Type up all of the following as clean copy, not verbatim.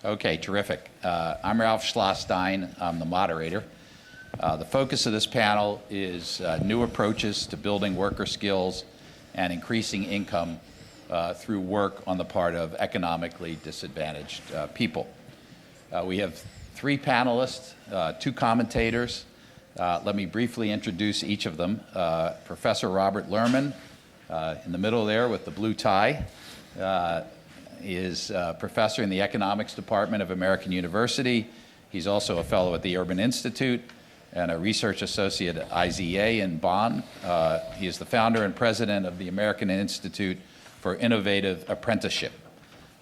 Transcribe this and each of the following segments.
Okay, terrific. I'm Ralph Schlosstein. I'm the moderator. The focus of this panel is new approaches to building worker skills and increasing income through work on the part of economically disadvantaged people. We have three panelists, two commentators. Let me briefly introduce each of them. Professor Robert Lerman, in the middle there with the blue tie, is a professor in the economics department of American University. He's also a fellow at the Urban Institute and a research associate at IZA in Bonn. He is the founder and president of the American Institute for Innovative Apprenticeship.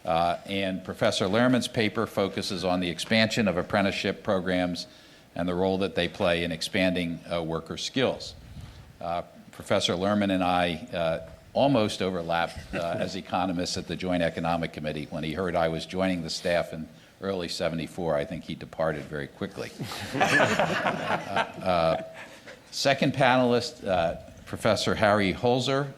And Professor Lerman's paper focuses on the expansion of apprenticeship programs and the role that they play in expanding worker skills. Professor Lerman and I almost overlapped as economists at the Joint Economic Committee. When he heard I was joining the staff in early '74, I think he departed very quickly. Second panelist, Professor Harry Holzer,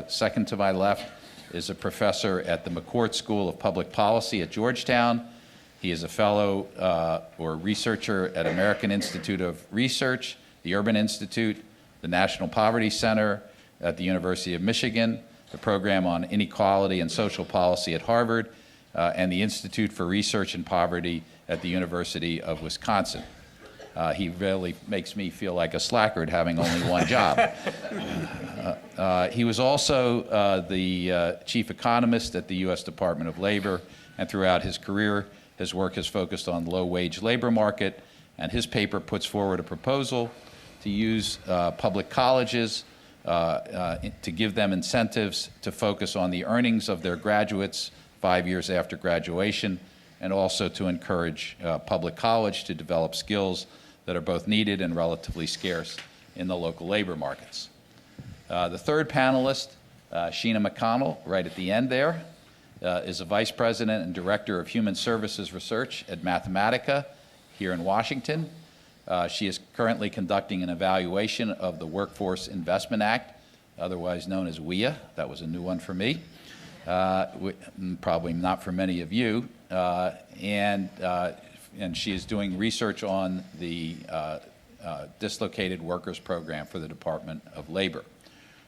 second to my left, is a professor at the McCourt School of Public Policy at Georgetown. He is a fellow or researcher at American Institute of Research, the Urban Institute, the National Poverty Center at the University of Michigan, the Program on Inequality and Social Policy at Harvard, and the Institute for Research in Poverty at the University of Wisconsin. He really makes me feel like a slackard having only one job. He was also the chief economist at the U.S. Department of Labor, and throughout his career, his work has focused on the low-wage labor market, and his paper puts forward a proposal to use public colleges to give them incentives to focus on the earnings of their graduates 5 years after graduation, and also to encourage public college to develop skills that are both needed and relatively scarce in the local labor markets. The third panelist, Sheena McConnell, right at the end there, is a vice president and director of human services research at Mathematica here in Washington. She is currently conducting an evaluation of the Workforce Investment Act, otherwise known as WIA. That was a new one for me, probably not for many of you. And she is doing research on the Dislocated Workers Program for the Department of Labor.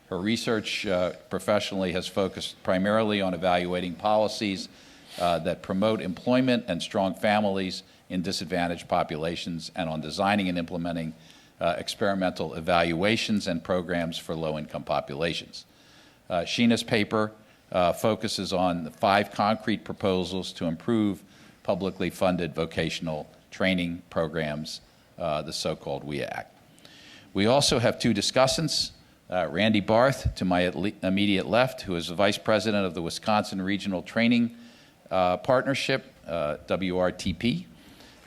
Her research professionally has focused primarily on evaluating policies that promote employment and strong families in disadvantaged populations, and on designing and implementing experimental evaluations and programs for low-income populations. Sheena's paper focuses on the 5 concrete proposals to improve publicly funded vocational training programs, the so-called WIA Act. We also have 2 discussants, Rhandi Berth, to my immediate left, who is the vice president of the Wisconsin Regional Training Partnership, WRTP,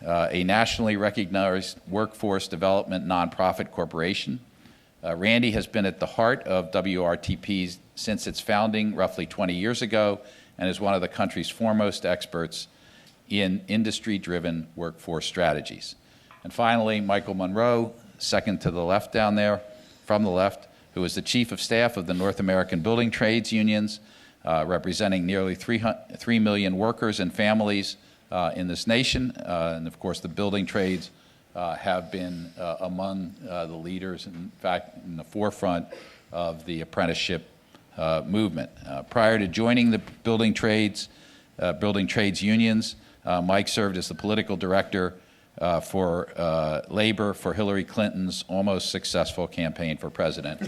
a nationally recognized workforce development nonprofit corporation. Rhandi has been at the heart of WRTP since its founding roughly 20 years ago, and is one of the country's foremost experts in industry-driven workforce strategies. And finally, Michael Monroe, second to the left down there, from the left, who is the chief of staff of the North American Building Trades Unions, representing nearly 3 million workers and families in this nation. And of course, the building trades have been among the leaders, in fact, in the forefront of the apprenticeship movement. Prior to joining the building trades unions, Mike served as the political director for labor for Hillary Clinton's almost successful campaign for president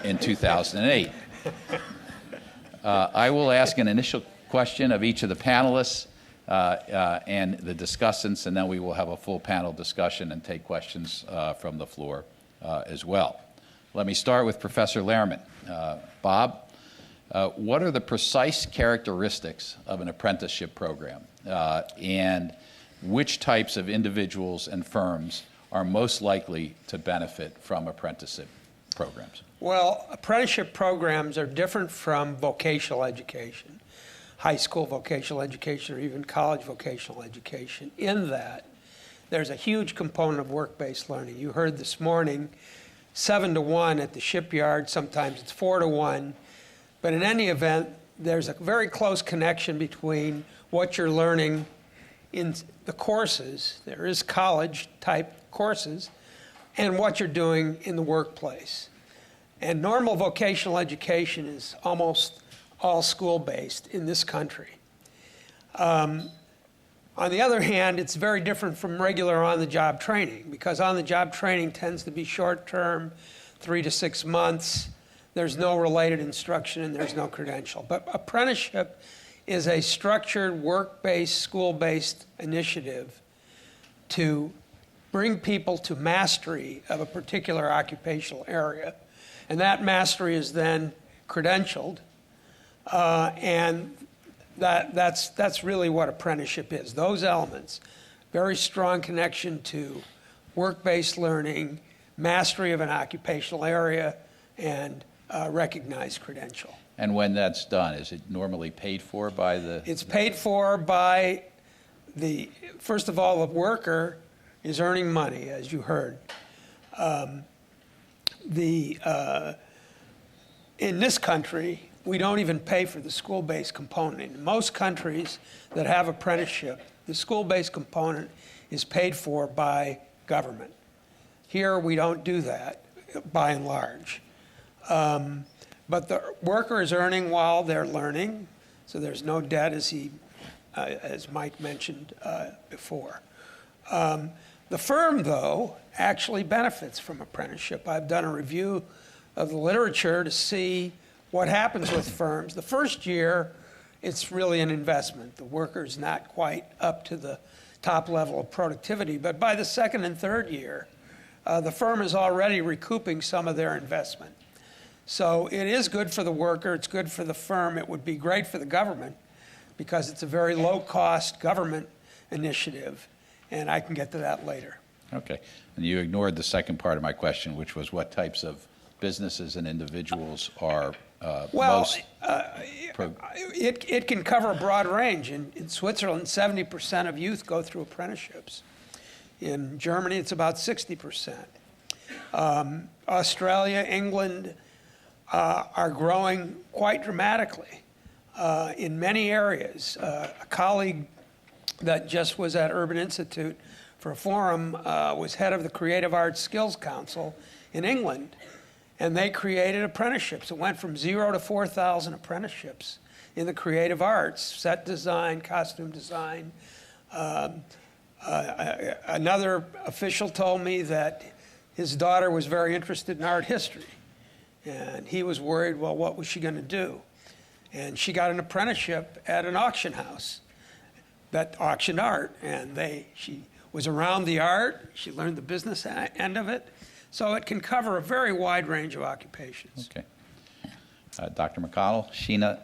in 2008. I will ask an initial question of each of the panelists and the discussants, and then we will have a full panel discussion and take questions from the floor as well. Let me start with Professor Lerman. Bob, what are the precise characteristics of an apprenticeship program, and which types of individuals and firms are most likely to benefit from apprenticeship programs? Well, apprenticeship programs are different from vocational education, high school vocational education, or even college vocational education, in that there's a huge component of work-based learning. You heard this morning 7-to-1 at the shipyard, sometimes it's 4-to-1, but in any event, there's a very close connection between what you're learning in the courses, there is college-type courses, and what you're doing in the workplace. And normal vocational education is almost all school-based in this country. On the other hand, it's very different from regular on-the-job training, because on-the-job training tends to be short-term, 3 to 6 months. There's no related instruction and there's no credential. But apprenticeship is a structured, work-based, school-based initiative to bring people to mastery of a particular occupational area. And that mastery is then credentialed, and that's really what apprenticeship is. Those elements, very strong connection to work-based learning, mastery of an occupational area, and recognized credential. And when that's done, is it normally paid for by the? It's paid for by first of all, the worker is earning money, as you heard. In this country, we don't even pay for the school-based component. In most countries that have apprenticeship, the school-based component is paid for by government. Here, we don't do that, by and large. But the worker is earning while they're learning, so there's no debt, as Mike mentioned before. The firm, though, actually benefits from apprenticeship. I've done a review of the literature to see what happens with firms. The first year, it's really an investment. The worker's not quite up to the top level of productivity, but by the second and third year, the firm is already recouping some of their investment. So it is good for the worker, it's good for the firm, it would be great for the government because it's a very low-cost government initiative, and I can get to that later. Okay, and you ignored the second part of my question, which was what types of businesses and individuals are most... It can cover a broad range. In Switzerland, 70% of youth go through apprenticeships. In Germany, it's about 60%. Australia, England are growing quite dramatically in many areas. A colleague that just was at Urban Institute for a forum was head of the Creative Arts Skills Council in England, and they created apprenticeships. It went from 0 to 4,000 apprenticeships in the creative arts, set design, costume design. Another official told me that his daughter was very interested in art history, and he was worried, well, what was she going to do? And she got an apprenticeship at an auction house that auctioned art, and she was around the art, she learned the business end of it, so it can cover a very wide range of occupations. Okay. Dr. McConnell, Sheena,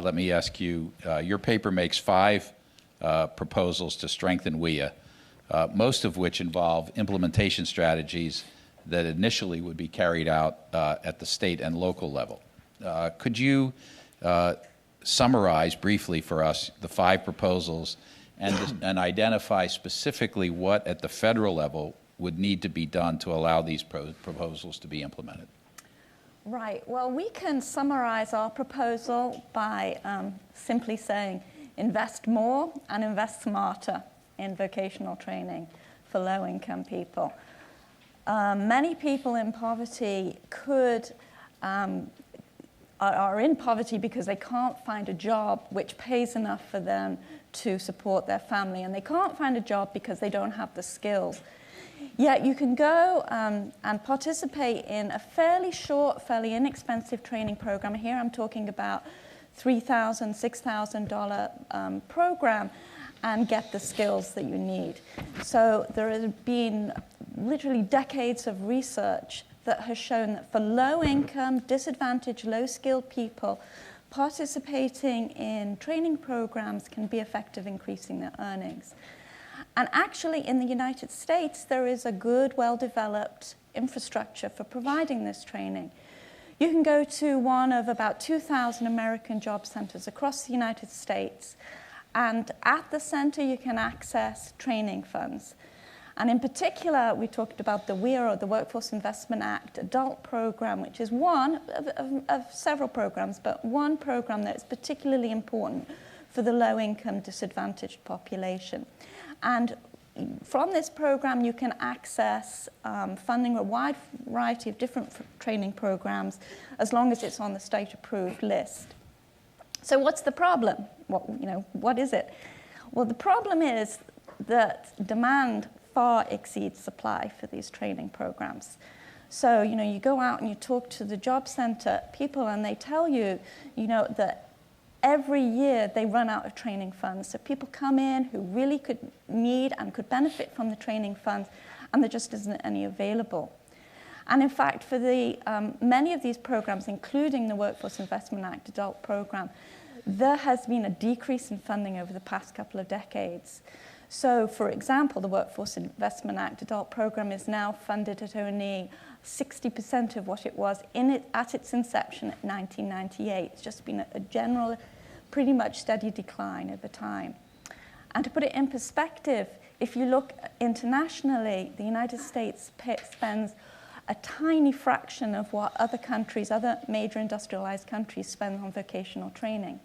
let me ask you, your paper makes 5 proposals to strengthen WIA, most of which involve implementation strategies that initially would be carried out at the state and local level. Could you summarize briefly for us the 5 proposals and identify specifically what at the federal level would need to be done to allow these proposals to be implemented? Right. Well, we can summarize our proposal by simply saying invest more and invest smarter in vocational training for low-income people. Many people in poverty are in poverty because they can't find a job which pays enough for them to support their family, and they can't find a job because they don't have the skills. Yet you can go and participate in a fairly short, fairly inexpensive training program. Here I'm talking about $3,000, $6,000 program, and get the skills that you need. So there has been literally decades of research that has shown that for low-income, disadvantaged, low-skilled people, participating in training programs can be effective in increasing their earnings. And actually, in the United States, there is a good, well-developed infrastructure for providing this training. You can go to one of about 2,000 American job centers across the United States, and at the center, you can access training funds. And in particular, we talked about the WIA, or the Workforce Investment Act adult program, which is one of several programs, but one program that is particularly important for the low-income disadvantaged population. And from this program, you can access funding a wide variety of different training programs as long as it's on the state-approved list. So what's the problem? What is it? Well, the problem is that demand far exceeds supply for these training programs. So, you go out and you talk to the job center people and they tell you, that every year they run out of training funds. So people come in who really could need and could benefit from the training funds, and there just isn't any available. And in fact, for the many of these programs, including the Workforce Investment Act adult program, there has been a decrease in funding over the past couple of decades. So, for example, the Workforce Investment Act adult program is now funded at only 60% of what it was at its inception in 1998. It's just been a general, pretty much steady decline over time. And to put it in perspective, if you look internationally, the United States spends a tiny fraction of what other major industrialized countries spend on vocational training.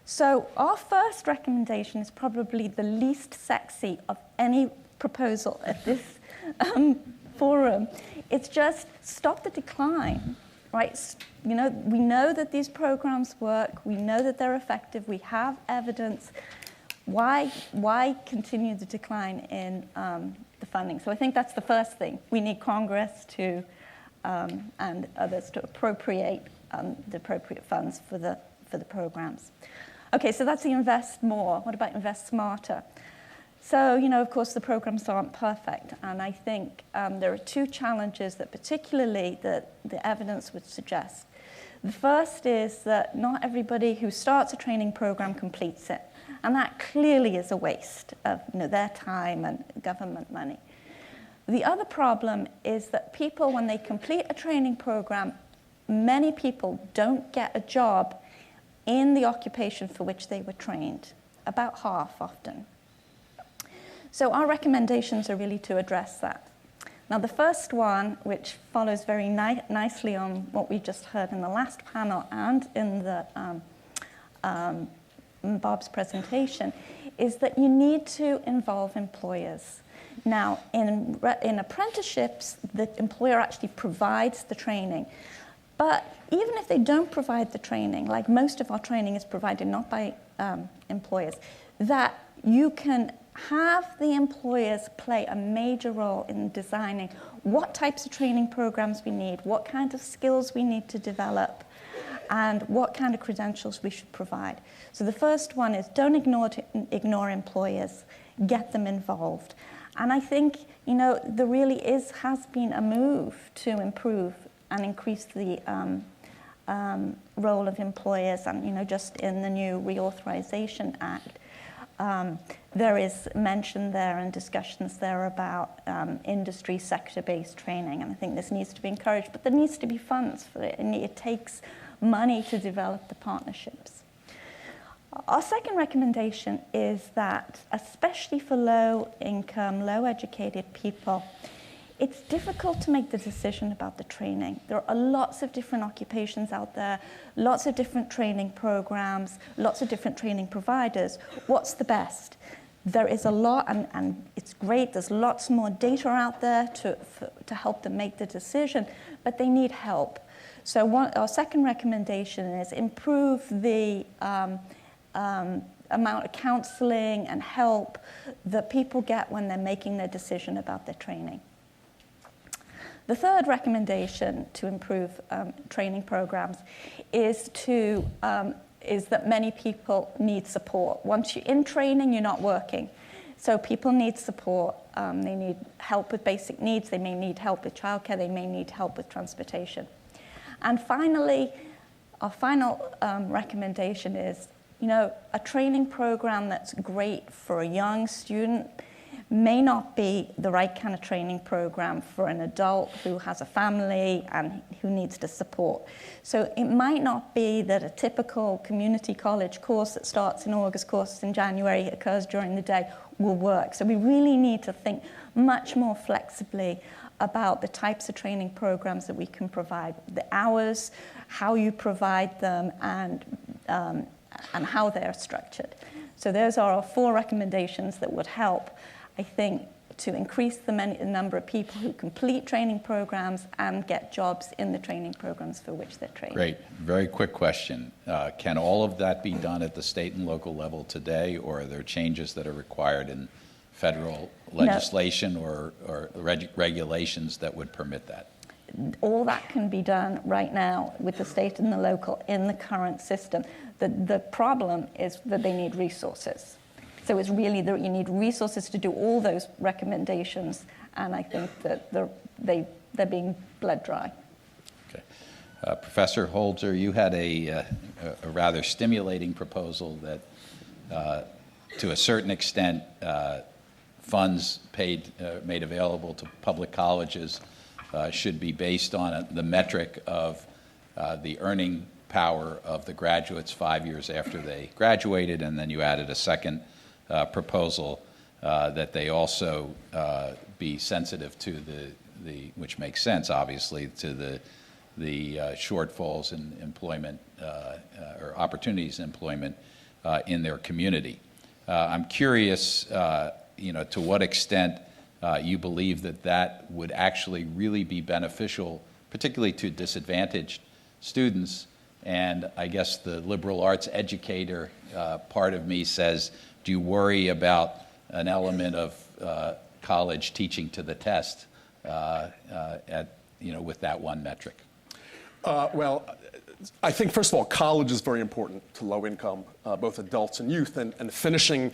So our first recommendation is probably the least sexy of any proposal at this forum. It's just stop the decline, right? We know that these programs work. We know that they're effective. We have evidence. Why continue the decline in the funding? So I think that's the first thing. We need Congress to and others to appropriate the appropriate funds for the programs. Okay, so that's the invest more. What about invest smarter? So, of course, the programs aren't perfect, and I think there are two challenges that particularly the evidence would suggest. The first is that not everybody who starts a training program completes it, and that clearly is a waste of their time and government money. The other problem is that people, when they complete a training program, many people don't get a job in the occupation for which they were trained, about half often. So our recommendations are really to address that. Now, the first one, which follows very nicely on what we just heard in the last panel and in the Bob's presentation, is that you need to involve employers. Now, in apprenticeships, the employer actually provides the training. But even if they don't provide the training, like most of our training is provided not by employers, that you can have the employers play a major role in designing what types of training programs we need, what kind of skills we need to develop, and what kind of credentials we should provide. So the first one is don't ignore employers, get them involved. And I think, there really has been a move to improve and increase the role of employers, and just in the new Reauthorization Act, there is mention there and discussions there about industry sector-based training, and I think this needs to be encouraged, but there needs to be funds for it, and it takes money to develop the partnerships. Our second recommendation is that, especially for low-income, low-educated people, it's difficult to make the decision about the training. There are lots of different occupations out there, lots of different training programs, lots of different training providers. What's the best? There is a lot, and it's great. There's lots more data out there to help them make the decision, but they need help. So our second recommendation is improve the amount of counseling and help that people get when they're making their decision about their training. The third recommendation to improve training programs is that many people need support. Once you're in training, you're not working. So people need support. They need help with basic needs. They may need help with childcare. They may need help with transportation. And finally, our final recommendation is, a training program that's great for a young student may not be the right kind of training program for an adult who has a family and who needs the support. So it might not be that a typical community college course that starts in August, courses in January, occurs during the day, will work. So we really need to think much more flexibly about the types of training programs that we can provide, the hours, how you provide them, and and how they're structured. So those are our 4 recommendations that would help, I think, to increase the number of people who complete training programs and get jobs in the training programs for which they're trained. Great. Very quick question. Can all of that be done at the state and local level today, or are there changes that are required in federal legislation or regulations that would permit that? All that can be done right now with the state and the local in the current system. The problem is that they need resources. So it's really that you need resources to do all those recommendations, and I think that they're being bled dry. Okay. Professor Holzer, you had a rather stimulating proposal that, to a certain extent, funds made available to public colleges should be based on the metric of the earning power of the graduates 5 years after they graduated, and then you added a second proposal that they also be sensitive to the which makes sense, obviously, to the shortfalls in employment or opportunities in employment in their community. I'm curious, to what extent you believe that would actually really be beneficial, particularly to disadvantaged students. And I guess the liberal arts educator part of me says, do you worry about an element of college teaching to the test with that one metric? Well, I think, first of all, college is very important to low-income, both adults and youth, and finishing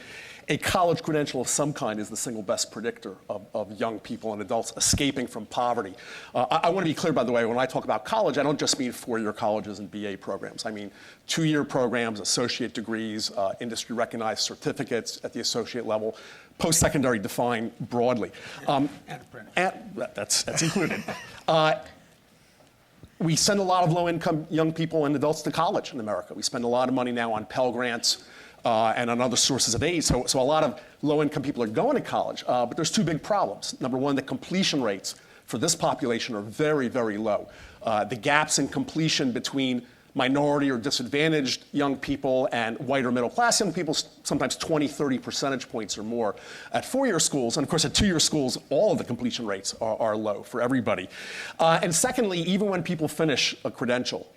a college credential of some kind is the single best predictor of young people and adults escaping from poverty. I want to be clear, by the way, when I talk about college, I don't just mean 4-year colleges and BA programs. I mean 2-year programs, associate degrees, industry-recognized certificates at the associate level, post-secondary defined broadly. And apprentice. That's included. We send a lot of low-income young people and adults to college in America. We spend a lot of money now on Pell Grants and on other sources of aid. So a lot of low-income people are going to college. But there's 2 big problems. Number one, the completion rates for this population are very, very low. The gaps in completion between minority or disadvantaged young people and white or middle-class young people, sometimes 20, 30 percentage points or more at 4-year schools. And of course, at 2-year schools, all of the completion rates are low for everybody. And secondly, even when people finish a credential,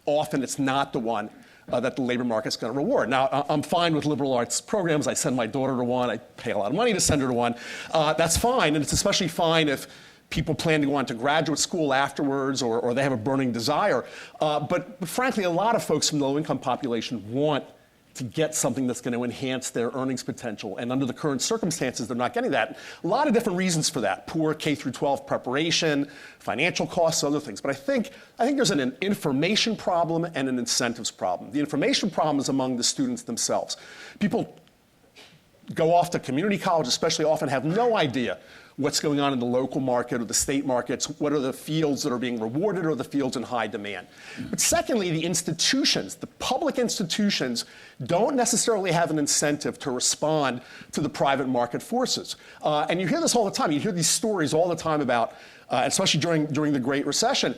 often it's not the one that the labor market's going to reward. Now, I'm fine with liberal arts programs. I send my daughter to one. I pay a lot of money to send her to one. That's fine, and it's especially fine if people plan to go on to graduate school afterwards or they have a burning desire. But frankly, a lot of folks from the low-income population want to get something that's going to enhance their earnings potential. And under the current circumstances, they're not getting that. A lot of different reasons for that. Poor K-12 preparation, financial costs, other things. But I think there's an information problem and an incentives problem. The information problem is among the students themselves. People go off to community college, especially, often have no idea what's going on in the local market or the state markets, what are the fields that are being rewarded or the fields in high demand. But secondly, the institutions, the public institutions, don't necessarily have an incentive to respond to the private market forces. And you hear this all the time. You hear these stories all the time about, especially during the Great Recession,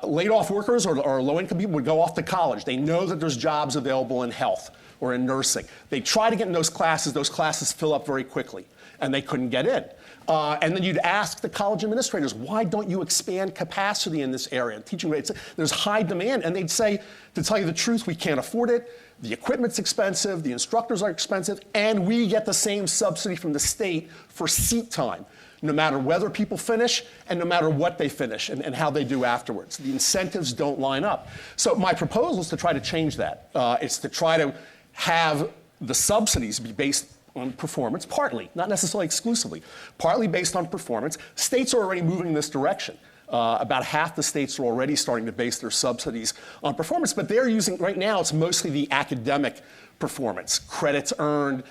laid off workers or low-income people would go off to college. They know that there's jobs available in health or in nursing. They try to get in those classes fill up very quickly, and they couldn't get in. And then you'd ask the college administrators, why don't you expand capacity in this area? Teaching rates, there's high demand. And they'd say, to tell you the truth, we can't afford it. The equipment's expensive, the instructors are expensive, and we get the same subsidy from the state for seat time, no matter whether people finish and no matter what they finish and how they do afterwards. The incentives don't line up. So my proposal is to try to change that. It's to try to have the subsidies be based on performance, partly, not necessarily exclusively, partly based on performance. States are already moving in this direction. About half the states are already starting to base their subsidies on performance, but they're using, right now, it's mostly the academic performance, credits earned,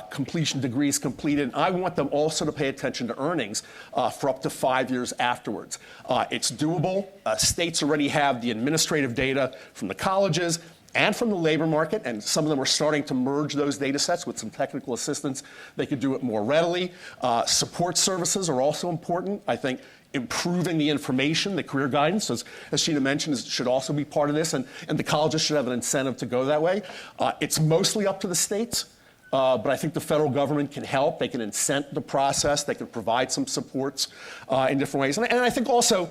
completion degrees completed. I want them also to pay attention to earnings for up to 5 years afterwards. It's doable. States already have the administrative data from the colleges. and from the labor market, and some of them are starting to merge those data sets with some technical assistance. They could do it more readily. Support services are also important. I think improving the information, the career guidance, as Sheena mentioned, should also be part of this, and the colleges should have an incentive to go that way. It's mostly up to the states, but I think the federal government can help. They can incent the process. They can provide some supports in different ways. And I think also,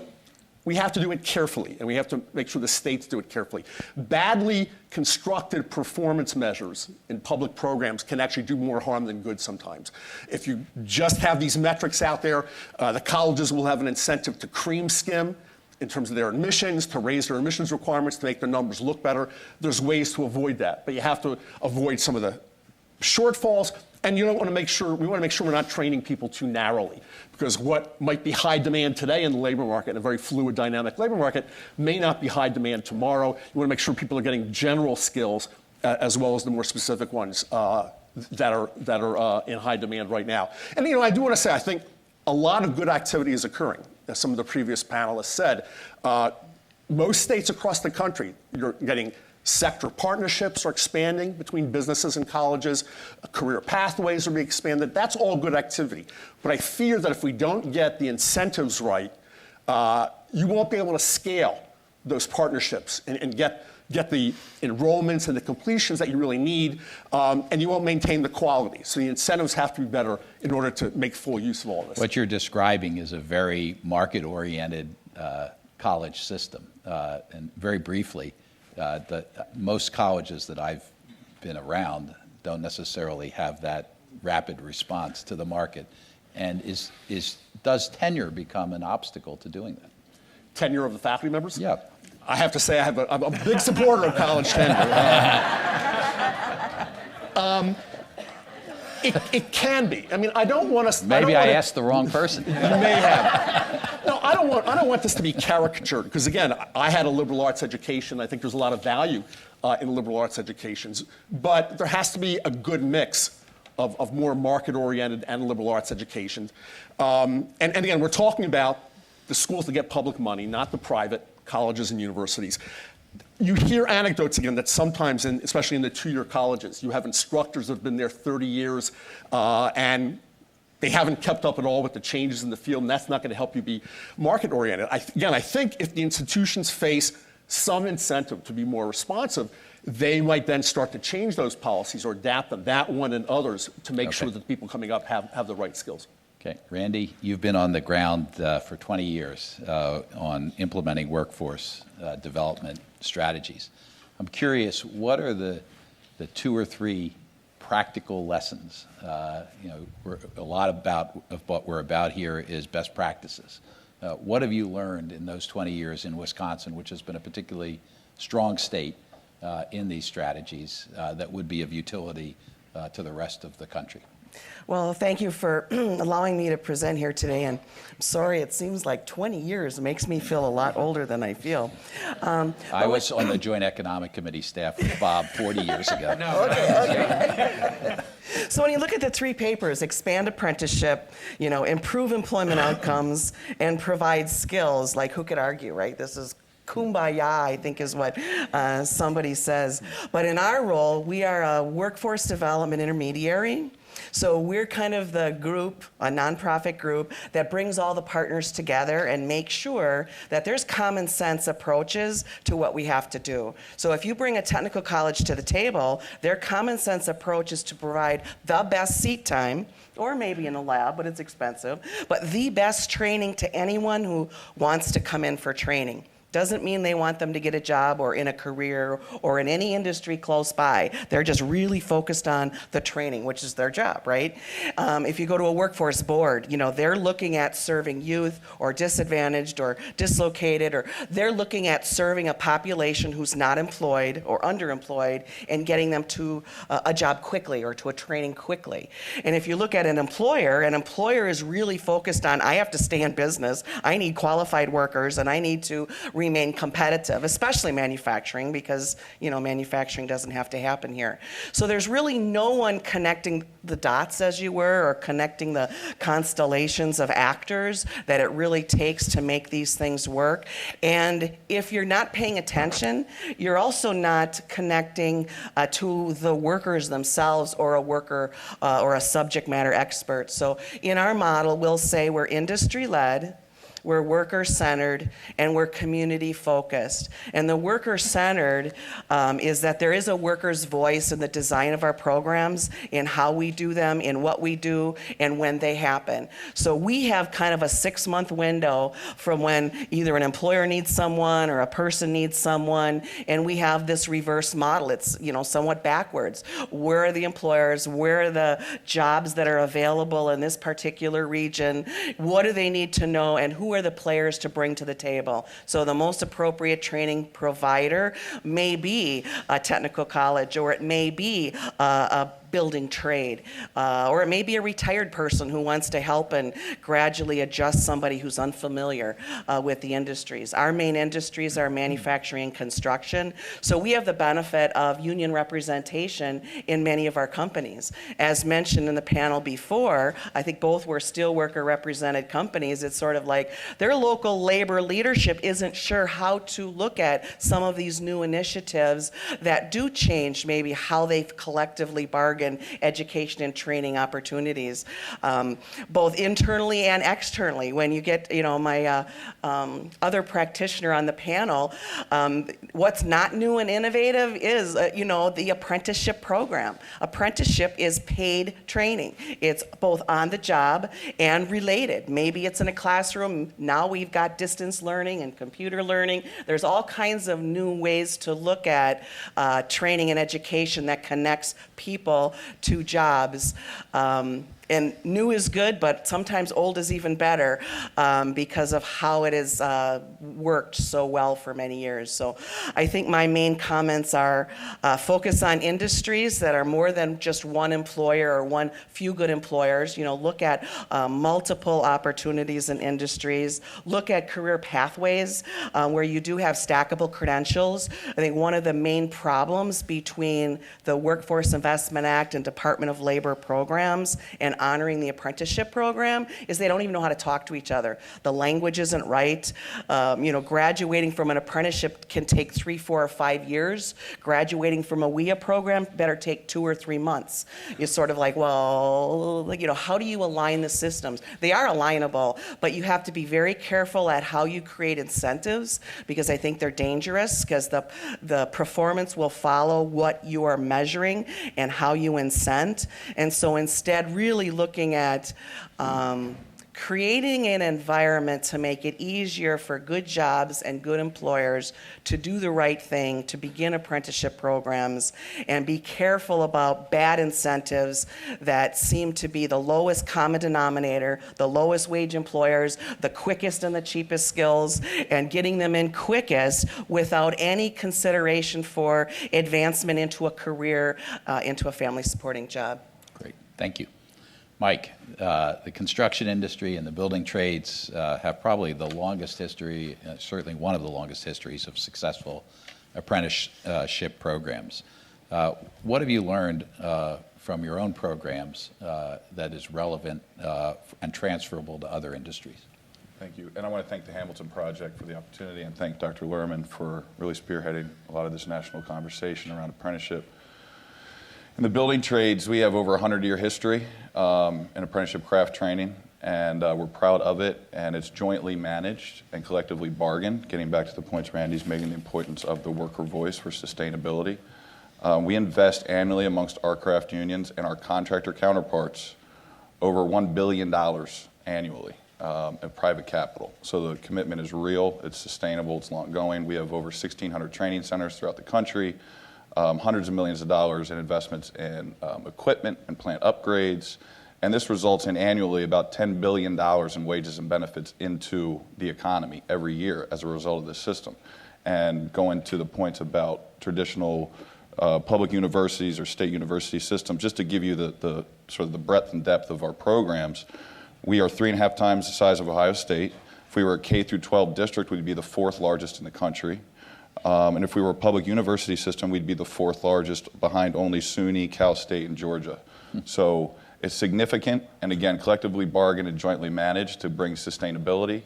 we have to do it carefully, and we have to make sure the states do it carefully. Badly constructed performance measures in public programs can actually do more harm than good sometimes. If you just have these metrics out there, the colleges will have an incentive to cream skim in terms of their admissions, to raise their admissions requirements, to make their numbers look better. There's ways to avoid that, but you have to avoid some of the shortfalls. And we want to make sure we're not training people too narrowly, because what might be high demand today in the labor market, in a very fluid, dynamic labor market, may not be high demand tomorrow. You want to make sure people are getting general skills as well as the more specific ones that are in high demand right now. And I do want to say, I think a lot of good activity is occurring, as some of the previous panelists said. Most states across the country, you're getting sector partnerships are expanding between businesses and colleges. Career pathways are being expanded. That's all good activity. But I fear that if we don't get the incentives right, you won't be able to scale those partnerships and get the enrollments and the completions that you really need, and you won't maintain the quality. So the incentives have to be better in order to make full use of all this. What you're describing is a very market-oriented college system. And very briefly, most colleges that I've been around don't necessarily have that rapid response to the market. And does tenure become an obstacle to doing that? Tenure of the faculty members? Yeah. I have to say I'm a big supporter of college tenure. It can be. I mean, I don't want us. Maybe I asked the wrong person. You may have. No, I don't want this to be caricatured, because again, I had a liberal arts education. I think there's a lot of value in liberal arts educations, but there has to be a good mix of more market-oriented and liberal arts education. And again, we're talking about the schools that get public money, not the private colleges and universities. You hear anecdotes again that sometimes, especially in the two-year colleges, you have instructors that have been there 30 years and they haven't kept up at all with the changes in the field, and that's not going to help you be market-oriented. I think if the institutions face some incentive to be more responsive, they might then start to change those policies or adapt them, that one and others, to make sure that the people coming up have the right skills. Okay, Rhandi, you've been on the ground for 20 years on implementing workforce development strategies. I'm curious, what are the 2 or 3 practical lessons? A lot of what we're about here is best practices. What have you learned in those 20 years in Wisconsin, which has been a particularly strong state in these strategies that would be of utility to the rest of the country? Well, thank you for allowing me to present here today. And I'm sorry, it seems like 20 years. It makes me feel a lot older than I feel. I was on the Joint Economic Committee staff with Bob 40 years ago. Okay. So when you look at the 3 papers, expand apprenticeship, improve employment outcomes, and provide skills, like who could argue, right? This is kumbaya, I think is what somebody says. But in our role, we are a workforce development intermediary. So we're kind of the group, a nonprofit group, that brings all the partners together and makes sure that there's common sense approaches to what we have to do. So if you bring a technical college to the table, their common sense approach is to provide the best seat time, or maybe in a lab, but it's expensive, but the best training to anyone who wants to come in for training. Doesn't mean they want them to get a job or in a career or in any industry close by. They're just really focused on the training, which is their job, right? If you go to a workforce board, they're looking at serving youth or disadvantaged or dislocated, or they're looking at serving a population who's not employed or underemployed and getting them to a job quickly or to a training quickly. And if you look at an employer is really focused on, I have to stay in business, I need qualified workers, and I need to remain competitive, especially manufacturing, because manufacturing doesn't have to happen here. So there's really no one connecting the dots, as you were, or connecting the constellations of actors that it really takes to make these things work. And if you're not paying attention, you're also not connecting to the workers themselves, or a worker or a subject matter expert. So in our model, we'll say we're industry-led, we're worker-centered, and we're community-focused. And the worker-centered is that there is a worker's voice in the design of our programs, in how we do them, in what we do, and when they happen. So we have kind of a 6-month window from when either an employer needs someone or a person needs someone, and we have this reverse model. It's somewhat backwards. Where are the employers? Where are the jobs that are available in this particular region? What do they need to know, and who are the players to bring to the table? So the most appropriate training provider may be a technical college, or it may be a building trade, or it may be a retired person who wants to help and gradually adjust somebody who's unfamiliar with the industries. Our main industries are manufacturing and construction, so we have the benefit of union representation in many of our companies. As mentioned in the panel before, I think both were steelworker represented companies. It's sort of like their local labor leadership isn't sure how to look at some of these new initiatives that do change maybe how they collectively bargain education and training opportunities, both internally and externally. When you get, my other practitioner on the panel, what's not new and innovative is, the apprenticeship program. Apprenticeship is paid training. It's both on the job and related. Maybe it's in a classroom. Now we've got distance learning and computer learning. There's all kinds of new ways to look at training and education that connects people to jobs. And new is good, but sometimes old is even better because of how it has worked so well for many years. So I think my main comments are focus on industries that are more than just one employer or one few good employers. Look at multiple opportunities in industries. Look at career pathways where you do have stackable credentials. I think one of the main problems between the Workforce Investment Act and Department of Labor programs and honoring the apprenticeship program is they don't even know how to talk to each other. The language isn't right. Graduating from an apprenticeship can take 3, 4, or 5 years. Graduating from a WIA program better take 2 or 3 months. You're sort of like, how do you align the systems? They are alignable, but you have to be very careful at how you create incentives, because I think they're dangerous, because the performance will follow what you are measuring and how you incent. And so instead, really looking at creating an environment to make it easier for good jobs and good employers to do the right thing, to begin apprenticeship programs, and be careful about bad incentives that seem to be the lowest common denominator, the lowest wage employers, the quickest and the cheapest skills, and getting them in quickest without any consideration for advancement into a career, into a family supporting job. Great, thank you. Mike, the construction industry and the building trades have probably the longest history, certainly one of the longest histories of successful apprenticeship programs. What have you learned from your own programs that is relevant and transferable to other industries? Thank you. And I want to thank the Hamilton Project for the opportunity, and thank Dr. Lerman for really spearheading a lot of this national conversation around apprenticeship. In the building trades, we have over a 100-year history in apprenticeship craft training, and we're proud of it, and it's jointly managed and collectively bargained, getting back to the points Randy's making, the importance of the worker voice for sustainability. We invest annually amongst our craft unions and our contractor counterparts over $1 billion annually in private capital. So the commitment is real, it's sustainable, it's long going. We have over 1,600 training centers throughout the country. Hundreds of millions of dollars in investments in equipment and plant upgrades. And this results in annually about $10 billion in wages and benefits into the economy every year as a result of this system. And going to the points about traditional public universities or state university systems, just to give you the sort of the breadth and depth of our programs, we are 3.5 times the size of Ohio State. If we were a K through 12 district, we'd be the 4th largest in the country. And if we were a public university system, we'd be the 4th largest behind only SUNY, Cal State, and Georgia. So it's significant, and again, collectively bargained and jointly managed to bring sustainability.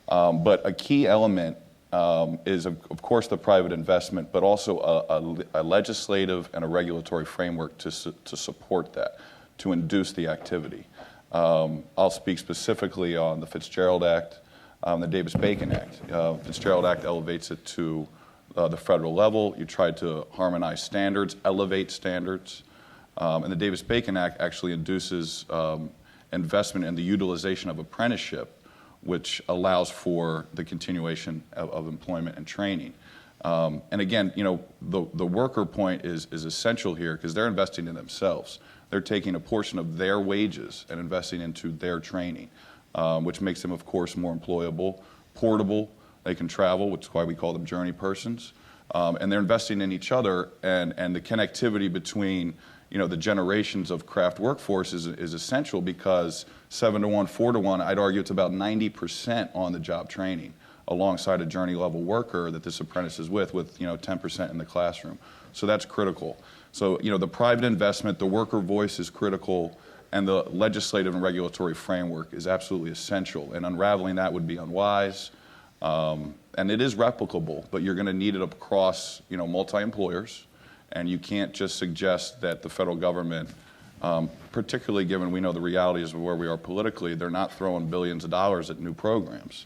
But a key element is, of course, the private investment, but also a legislative and a regulatory framework to support that, to induce the activity. I'll speak specifically on the Fitzgerald Act, the Davis-Bacon Act. Fitzgerald Act elevates it to the federal level. You try to harmonize standards, elevate standards. And the Davis-Bacon Act actually induces investment in the utilization of apprenticeship, which allows for the continuation of employment and training. And again, the worker point is essential here because they're investing in themselves. They're taking a portion of their wages and investing into their training, which makes them, of course, more employable, portable. They can travel, which is why we call them journey persons. And they're investing in each other, and the connectivity between the generations of craft workforce is essential because 7-to-1, 4-to-1, I'd argue it's about 90% on the job training alongside a journey level worker that this apprentice is with 10% in the classroom. So that's critical. So, the private investment, the worker voice is critical, and the legislative and regulatory framework is absolutely essential. And unraveling that would be unwise. And it is replicable, but you're going to need it across, multi-employers. And you can't just suggest that the federal government, particularly given we know the realities of where we are politically, they're not throwing billions of dollars at new programs.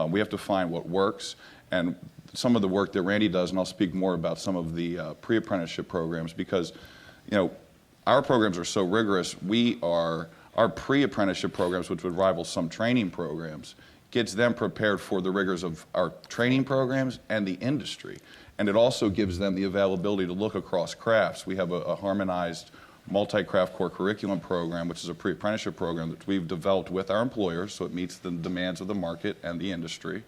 We have to find what works. And some of the work that Rhandi does, and I'll speak more about some of the pre-apprenticeship programs, because, our programs are so rigorous. Our pre-apprenticeship programs, which would rival some training programs, gets them prepared for the rigors of our training programs and the industry. And it also gives them the availability to look across crafts. We have a harmonized multi-craft core curriculum program, which is a pre-apprenticeship program that we've developed with our employers, so it meets the demands of the market and the industry.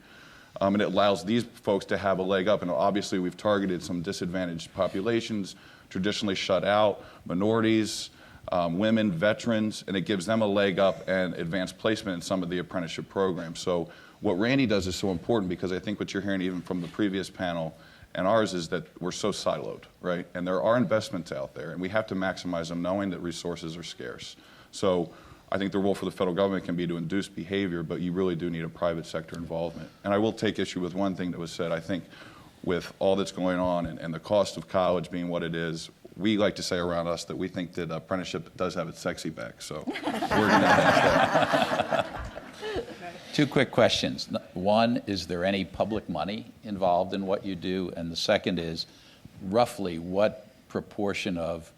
And it allows these folks to have a leg up. And obviously, we've targeted some disadvantaged populations, traditionally shut out, minorities, women, veterans, and it gives them a leg up and advanced placement in some of the apprenticeship programs. So what Rhandi does is so important because I think what you're hearing even from the previous panel and ours is that we're so siloed, right? And there are investments out there, and we have to maximize them knowing that resources are scarce. So I think the role for the federal government can be to induce behavior, but you really do need a private sector involvement. And I will take issue with one thing that was said. I think with all that's going on and the cost of college being what it is, we like to say around us that we think that apprenticeship does have its sexy back. So we're going to have that. Two quick questions. One, is there any public money involved in what you do? And the second is, roughly what proportion of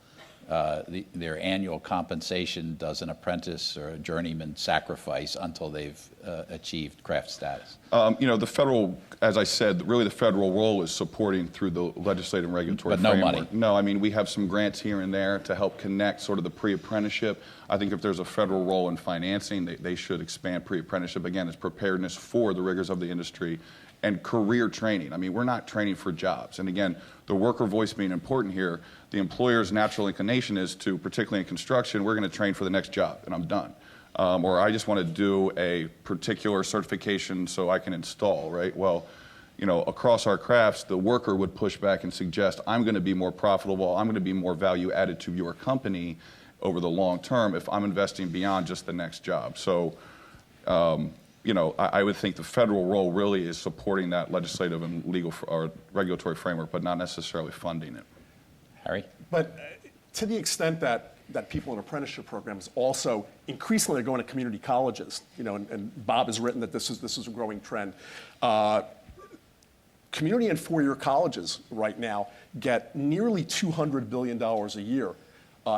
their annual compensation does an apprentice or a journeyman sacrifice until they've achieved craft status? The federal, as I said, really the federal role is supporting through the legislative and regulatory framework. But no money? No, I mean, we have some grants here and there to help connect sort of the pre-apprenticeship. I think if there's a federal role in financing, they should expand pre-apprenticeship. Again, it's preparedness for the rigors of the industry and career training. I mean, we're not training for jobs. And again, the worker voice being important here, the employer's natural inclination is to, particularly in construction, we're going to train for the next job and I'm done. Or I just want to do a particular certification so I can install, right? Well, across our crafts, the worker would push back and suggest, I'm going to be more profitable, I'm going to be more value added to your company over the long term if I'm investing beyond just the next job. So, I would think the federal role really is supporting that legislative and legal or regulatory framework, but not necessarily funding it. Harry? But to the extent that people in apprenticeship programs also increasingly are going to community colleges, and Bob has written that this is a growing trend. Community and four-year colleges right now get nearly $200 billion a year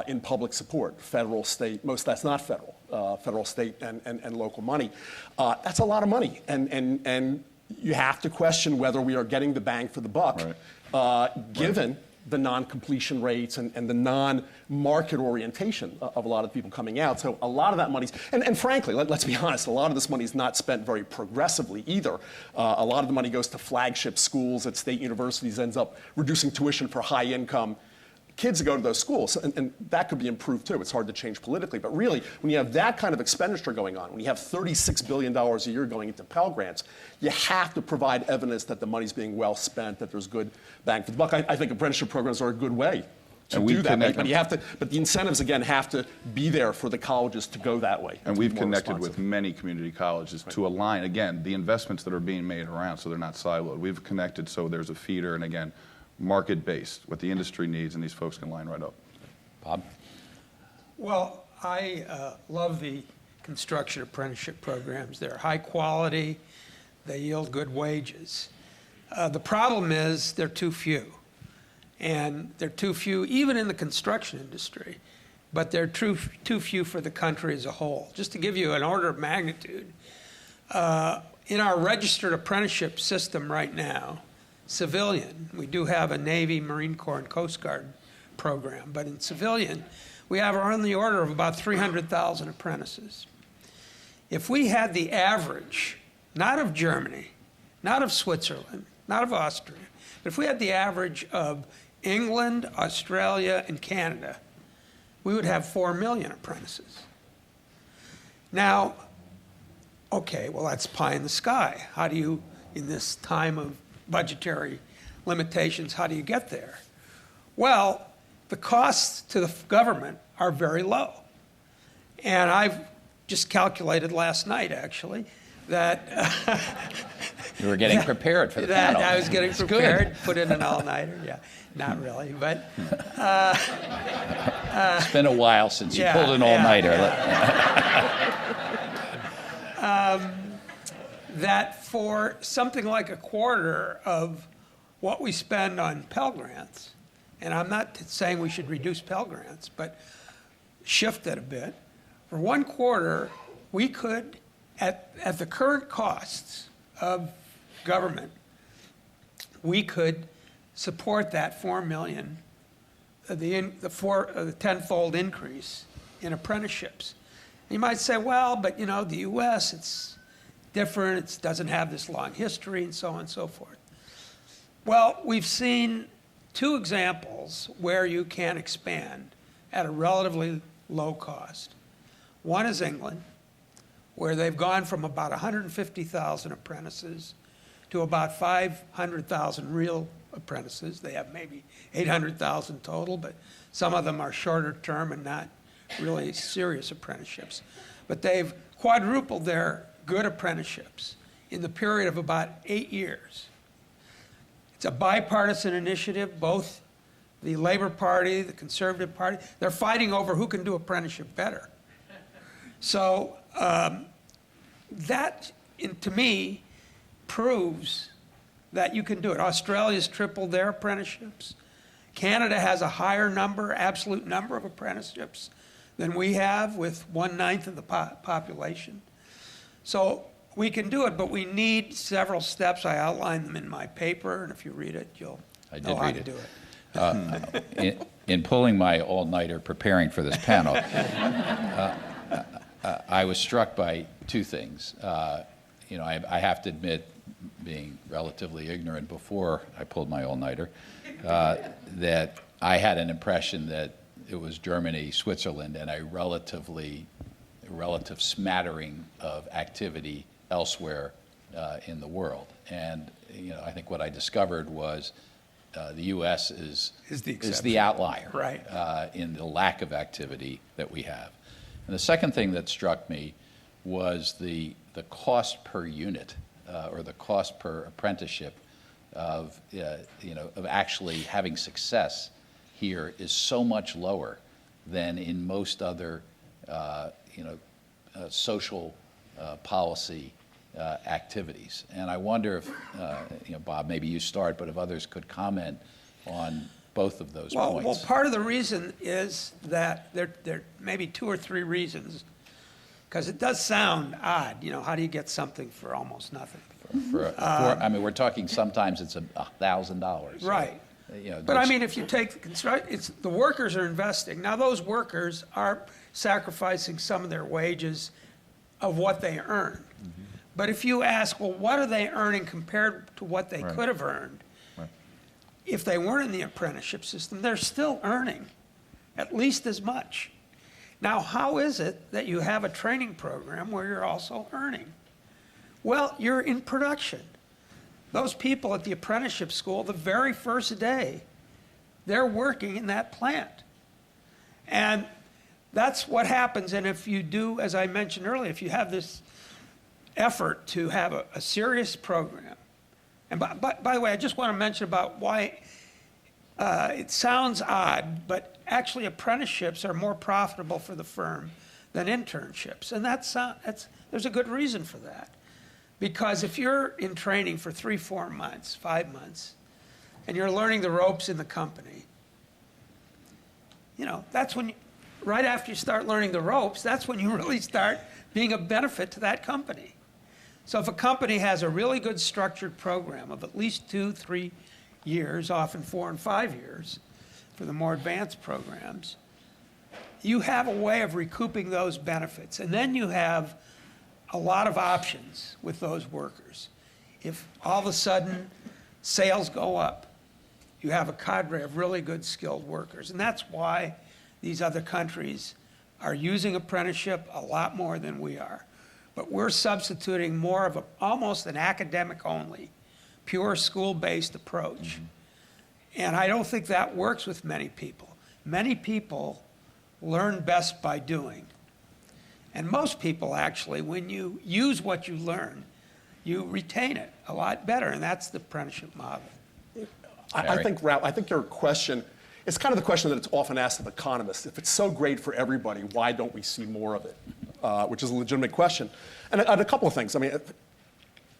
in public support, federal, state, most that's not federal, federal, state, and local money. That's a lot of money, and you have to question whether we are getting the bang for the buck, given the non-completion rates and the non-market orientation of a lot of people coming out. So a lot of that money's, and frankly, let's be honest, a lot of this money is not spent very progressively either. A lot of the money goes to flagship schools at state universities, ends up reducing tuition for high-income kids to go to those schools, and that could be improved too. It's hard to change politically, but really, when you have that kind of expenditure going on, when you have $36 billion a year going into Pell Grants, you have to provide evidence that the money's being well spent, that there's good bang for the buck. I think apprenticeship programs are a good way to And do we've that, connected- but the incentives, again, have to be there for the colleges to go that way. And to be we've more connected responsive. with many community colleges to align, again, the investments that are being made around so they're not siloed. We've connected so there's a feeder and, again, market-based, what the industry needs, and these folks can line right up. Bob? Well, I love the construction apprenticeship programs. They're high quality, they yield good wages. The problem is they're too few. And they're too few even in the construction industry, but they're too few for the country as a whole. Just to give you an order of magnitude, in our registered apprenticeship system right now, civilian, we do have a Navy, Marine Corps, and Coast Guard program, but in civilian, we have on the order of about 300,000 apprentices. If we had the average, not of Germany, not of Switzerland, not of Austria, but if we had the average of England, Australia, and Canada, we would have 4 million apprentices. Now, okay, well, that's pie in the sky. How do you, in this time of budgetary limitations, how do you get there? Well, the costs to the government are very low. And I've just calculated last night, actually, that You were getting prepared for the that panel. I was getting It's good. prepared, put in an all-nighter. Yeah, not really, but It's been a while since you Yeah, pulled an yeah, all-nighter. that for something like a quarter of what we spend on Pell Grants, and I'm not saying we should reduce Pell Grants, but shift it a bit, for 1/4, we could, at the current costs of government, we could support that 4 million, the tenfold increase in apprenticeships. You might say, well, but you know, the U.S., it's different, it doesn't have this long history, and so on and so forth. Well, we've seen 2 examples where you can expand at a relatively low cost. One is England, where they've gone from about 150,000 apprentices to about 500,000 real apprentices. They have maybe 800,000 total, but some of them are shorter term and not really serious apprenticeships. But they've quadrupled their good apprenticeships in the period of about 8 years. It's a bipartisan initiative. Both the Labor Party, the Conservative Party, they're fighting over who can do apprenticeship better. So that, to me, proves that you can do it. Australia's tripled their apprenticeships. Canada has a higher number, absolute number of apprenticeships than we have, with 1/9 of the population. So we can do it, but we need several steps. I outlined them in my paper, and if you read it, you'll know how to do it. In pulling my all-nighter preparing for this panel, I was struck by 2 things. You know, I have to admit, being relatively ignorant before I pulled my all-nighter, that I had an impression that it was Germany, Switzerland, and a relative smattering of activity elsewhere in the world. And you know, I think what I discovered was the U.S. is the outlier, Right. in the lack of activity that we have. And the second thing that struck me was the cost per unit, or the cost per apprenticeship of actually having success here is so much lower than in most other social policy activities. And I wonder if, Bob, maybe you start, but if others could comment on both of those points. Well, part of the reason is that there may be 2 or 3 reasons, because it does sound odd. You know, how do you get something for almost nothing? I mean, we're talking sometimes it's $1,000. Right. You know, But I mean, if you take the construction, the workers are investing. Now, those workers are sacrificing some of their wages of what they earn. Mm-hmm. But if you ask, well, what are they earning compared to what they Right. could have earned? Right. if they weren't in the apprenticeship system, they're still earning at least as much. Now, how is it that you have a training program where you're also earning? Well, you're in production. Those people at the apprenticeship school, the very first day, they're working in that plant. And that's what happens. And if you do, as I mentioned earlier, if you have this effort to have a serious program, and by the way, I just want to mention about why it sounds odd, but actually apprenticeships are more profitable for the firm than internships. And there's a good reason for that. Because if you're in training for 3, 4 months, 5 months, and you're learning the ropes in the company, that's when, right after you start learning the ropes, that's when you really start being a benefit to that company. So if a company has a really good structured program of at least 2, 3 years, often 4 and 5 years for the more advanced programs, you have a way of recouping those benefits. And then you have a lot of options with those workers. If all of a sudden sales go up, you have a cadre of really good skilled workers. And that's why these other countries are using apprenticeship a lot more than we are. But we're substituting more of almost an academic-only, pure school-based approach. And I don't think that works with many people. Many people learn best by doing. And most people, actually, when you use what you learn, you retain it a lot better, and that's the apprenticeship model. I think, Ralph, I think your question, it's kind of the question that it's often asked of economists. If it's so great for everybody, why don't we see more of it? Which is a legitimate question. And a couple of things. I mean,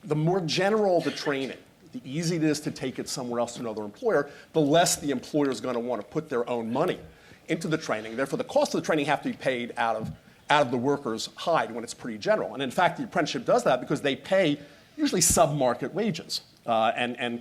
the more general the training, the easier it is to take it somewhere else to another employer, the less the employer is going to want to put their own money into the training. Therefore, the cost of the training have to be paid out of the worker's hide when it's pretty general. And in fact, the apprenticeship does that because they pay usually sub-market wages. And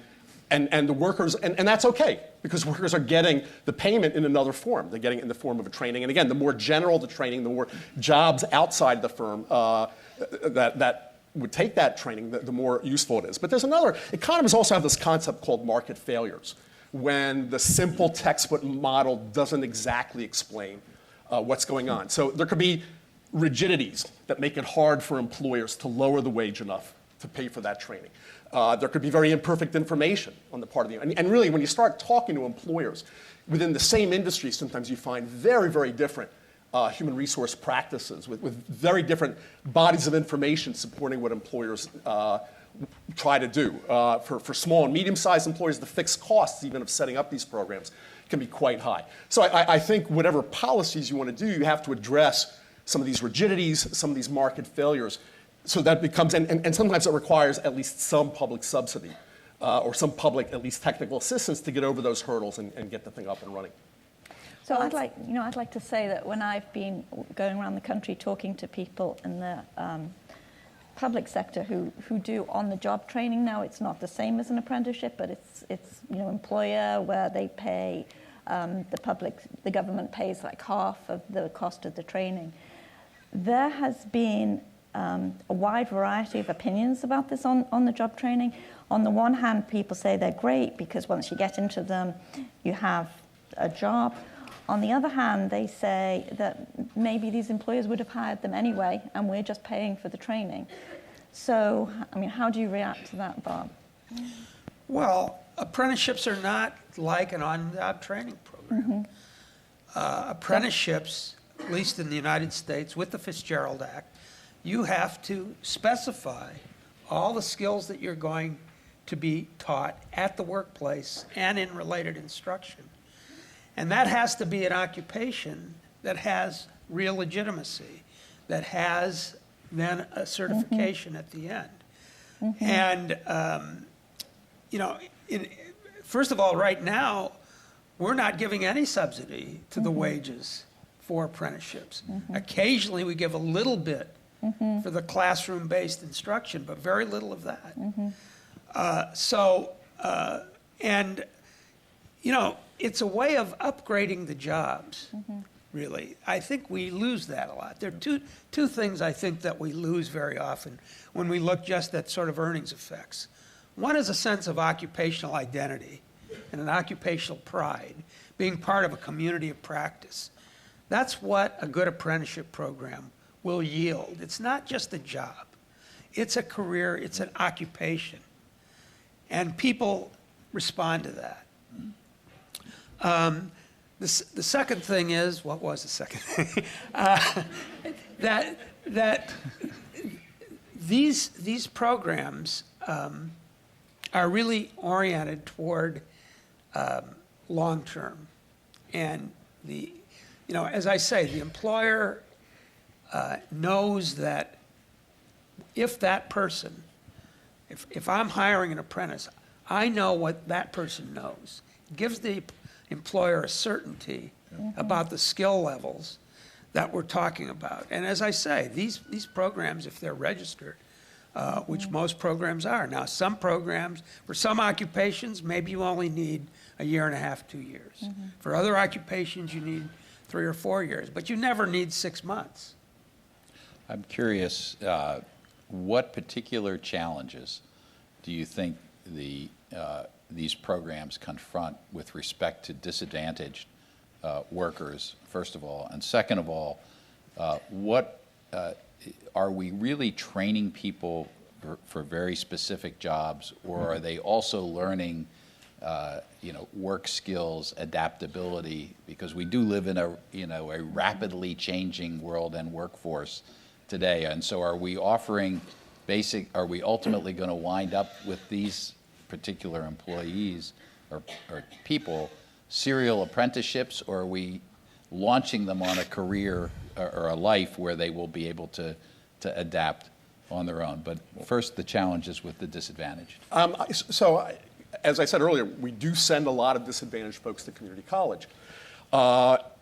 the workers, and that's okay, because workers are getting the payment in another form. They're getting it in the form of a training. And again, the more general the training, the more jobs outside the firm that would take that training, the more useful it is. But there's another, economists also have this concept called market failures, when the simple textbook model doesn't exactly explain what's going on. So there could be rigidities that make it hard for employers to lower the wage enough to pay for that training. There could be very imperfect information on the part of the, and really when you start talking to employers within the same industry, sometimes you find very, very different human resource practices with very different bodies of information supporting what employers try to do. For small and medium-sized employers, the fixed costs even of setting up these programs can be quite high. So I think whatever policies you want to do, you have to address some of these rigidities, some of these market failures. So that becomes, and sometimes it requires at least some public subsidy or some public, at least technical assistance to get over those hurdles and get the thing up and running. So I'd like to say that when I've been going around the country talking to people in the public sector who do on-the-job training now, it's not the same as an apprenticeship, but it's employer where they pay the government pays like half of the cost of the training. There has been a wide variety of opinions about this on-the-job training. On the one hand, people say they're great because once you get into them, you have a job. On the other hand, they say that maybe these employers would have hired them anyway, and we're just paying for the training. So, I mean, how do you react to that, Bob? Well, apprenticeships are not like an on-job training program. Apprenticeships, at least in the United States, with the Fitzgerald Act, you have to specify all the skills that you're going to be taught at the workplace and in related instruction. And that has to be an occupation that has real legitimacy, that has then a certification at the end. And, first of all, right now, we're not giving any subsidy to the wages for apprenticeships. Occasionally, we give a little bit for the classroom-based instruction, but very little of that. It's a way of upgrading the jobs, really. I think we lose that a lot. There are two things I think that we lose very often when we look just at sort of earnings effects. One is a sense of occupational identity. and an occupational pride, being part of a community of practice. That's what a good apprenticeship program will yield. It's not just a job. It's a career, it's an occupation. And people respond to that. The second thing is, what was the second thing? That these programs are really oriented toward long-term. And as I say, the employer knows that if that person, if I'm hiring an apprentice, I know what that person knows. It gives the employer a certainty about the skill levels that we're talking about. And as I say, these programs, if they're registered, which most programs are. Now, some programs, for some occupations, maybe you only need a year and a half, 2 years. For other occupations, you need 3 or 4 years, but you never need 6 months. I'm curious, what particular challenges do you think these programs confront with respect to disadvantaged workers, first of all? And second of all, what are we really training people for very specific jobs, or are they also learning work skills, adaptability? Because we do live in a rapidly changing world and workforce today. And so are we offering are we ultimately going to wind up with these particular employees or people serial apprenticeships, or are we launching them on a career or a life where they will be able to adapt on their own? But first, the challenges with the disadvantaged. As I said earlier, we do send a lot of disadvantaged folks to community college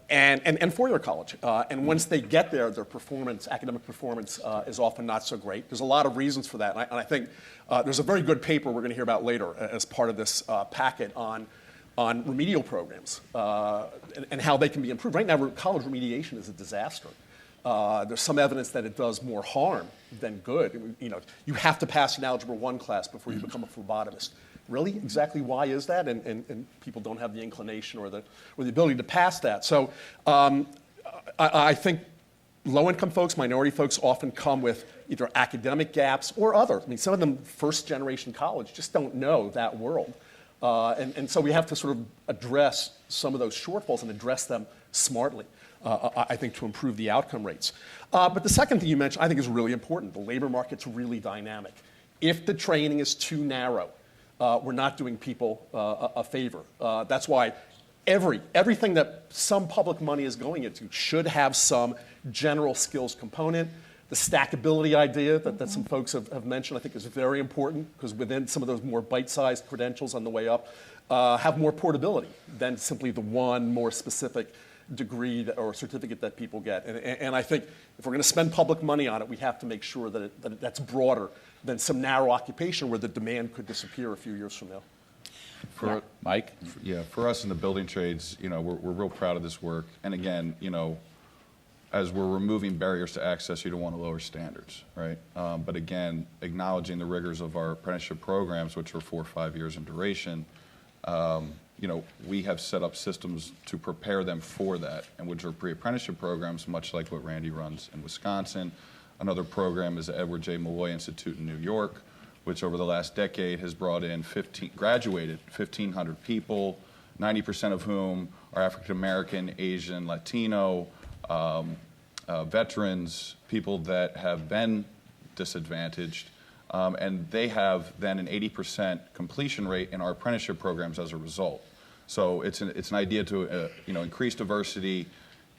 and four-year college. And once they get there, their academic performance is often not so great. There's a lot of reasons for that. And I think there's a very good paper we're going to hear about later as part of this packet on remedial programs and how they can be improved. Right now, college remediation is a disaster. There's some evidence that it does more harm than good. You have to pass an Algebra 1 class before you become a phlebotomist. Really? Exactly why is that? And people don't have the inclination or the ability to pass that. So I think low-income folks, minority folks often come with either academic gaps or other. I mean, some of them first-generation college just don't know that world. And so we have to sort of address some of those shortfalls and address them smartly, I think, to improve the outcome rates. But the second thing you mentioned, I think, is really important. The labor market's really dynamic. If the training is too narrow, we're not doing people a favor. That's why everything that some public money is going into should have some general skills component. The stackability idea that some folks have mentioned, I think, is very important, because within some of those more bite-sized credentials on the way up have more portability than simply the one more specific degree or certificate that people get. And I think if we're going to spend public money on it, we have to make sure that that's broader than some narrow occupation where the demand could disappear a few years from now. Mike? Yeah, for us in the building trades, we're real proud of this work. And again, as we're removing barriers to access, you don't want to lower standards, right? But again, acknowledging the rigors of our apprenticeship programs, which are 4 or 5 years in duration, we have set up systems to prepare them for that, and which are pre-apprenticeship programs, much like what Rhandi runs in Wisconsin. Another program is the Edward J. Malloy Institute in New York, which over the last decade has brought in graduated 1,500 people, 90% of whom are African American, Asian, Latino, veterans, people that have been disadvantaged, and they have then an 80% completion rate in our apprenticeship programs as a result. So it's an idea to increase diversity,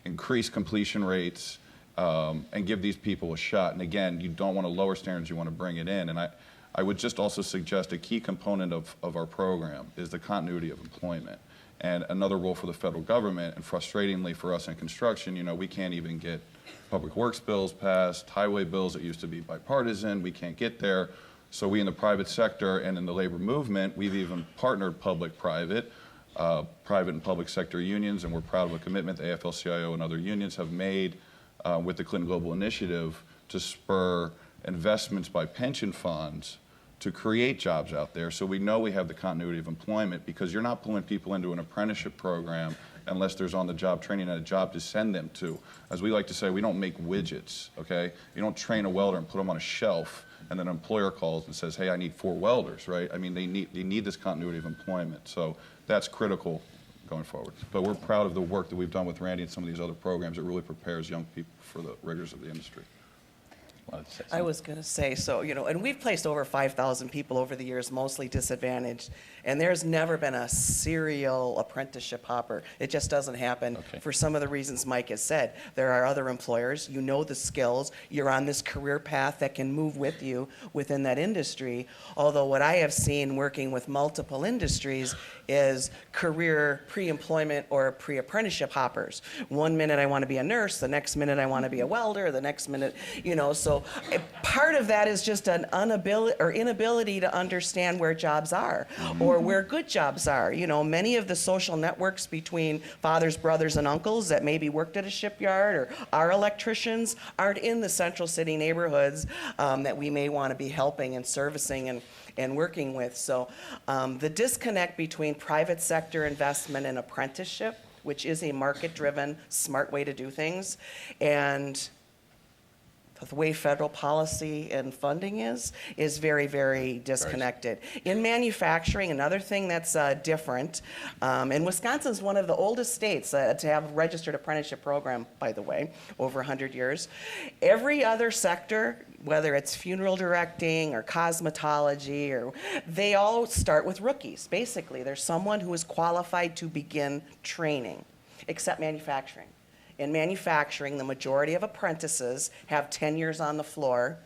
increase completion rates, and give these people a shot. And again, you don't want to lower standards, you want to bring it in. And I would just also suggest a key component of our program is the continuity of employment. And another role for the federal government, and frustratingly for us in construction, we can't even get public works bills passed, highway bills that used to be bipartisan, we can't get there. So we in the private sector and in the labor movement, we've even partnered public-private, private and public sector unions, and we're proud of a commitment the AFL-CIO and other unions have made with the Clinton Global Initiative to spur investments by pension funds to create jobs out there. So we know we have the continuity of employment, because you're not pulling people into an apprenticeship program unless there's on-the-job training and a job to send them to. As we like to say, we don't make widgets, okay? You don't train a welder and put them on a shelf and then an employer calls and says, hey, I need 4 welders, right? I mean, they need this continuity of employment. So that's critical going forward. But we're proud of the work that we've done with Rhandi and some of these other programs that really prepares young people for the rigors of the industry. I was going to say, so, and we've placed over 5,000 people over the years, mostly disadvantaged, and there's never been a serial apprenticeship hopper. It just doesn't happen for some of the reasons Mike has said. There are other employers, you know the skills, you're on this career path that can move with you within that industry. Although what I have seen working with multiple industries is career pre-employment or pre-apprenticeship hoppers. One minute I want to be a nurse, the next minute I want to be a welder, the next minute, so part of that is just an inability to understand where jobs are or where good jobs are. Many of the social networks between fathers, brothers, and uncles that maybe worked at a shipyard or are electricians aren't in the central city neighborhoods that we may want to be helping and servicing and working with. So the disconnect between private sector investment and apprenticeship, which is a market-driven, smart way to do things, and the way federal policy and funding is very, very disconnected. In manufacturing, another thing that's different, and Wisconsin's one of the oldest states to have a registered apprenticeship program, by the way, over 100 years. Every other sector, whether it's funeral directing or cosmetology, they all start with rookies, basically. There's someone who is qualified to begin training, except manufacturing. In manufacturing, the majority of apprentices have 10 years on the floor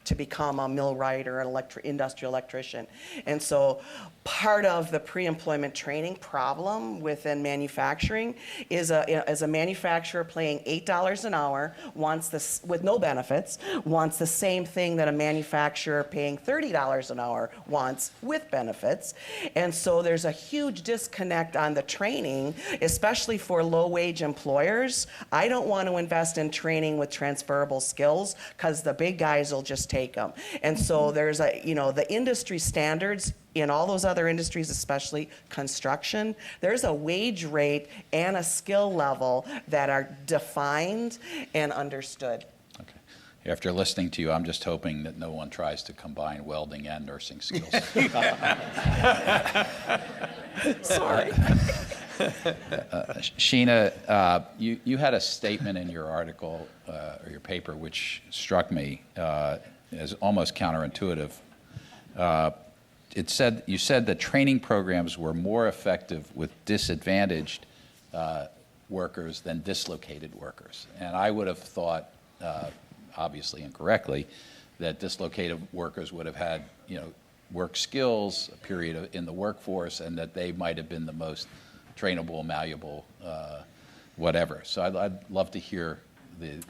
to become a millwright or an industrial electrician. And so part of the pre-employment training problem within manufacturing is as a manufacturer paying $8 an hour with no benefits, wants the same thing that a manufacturer paying $30 an hour wants with benefits. And so there's a huge disconnect on the training, especially for low-wage employers. I don't want to invest in training with transferable skills because the big guys will just take them. And so there's the industry standards in all those other industries, especially construction, there's a wage rate and a skill level that are defined and understood. Okay. After listening to you, I'm just hoping that no one tries to combine welding and nursing skills. Sorry. Sheena, you had a statement in your article or your paper which struck me as almost counterintuitive. You said that training programs were more effective with disadvantaged workers than dislocated workers. And I would have thought, obviously incorrectly, that dislocated workers would have had, work skills, a period in the workforce, and that they might have been the most trainable, malleable, whatever. So I'd love to hear the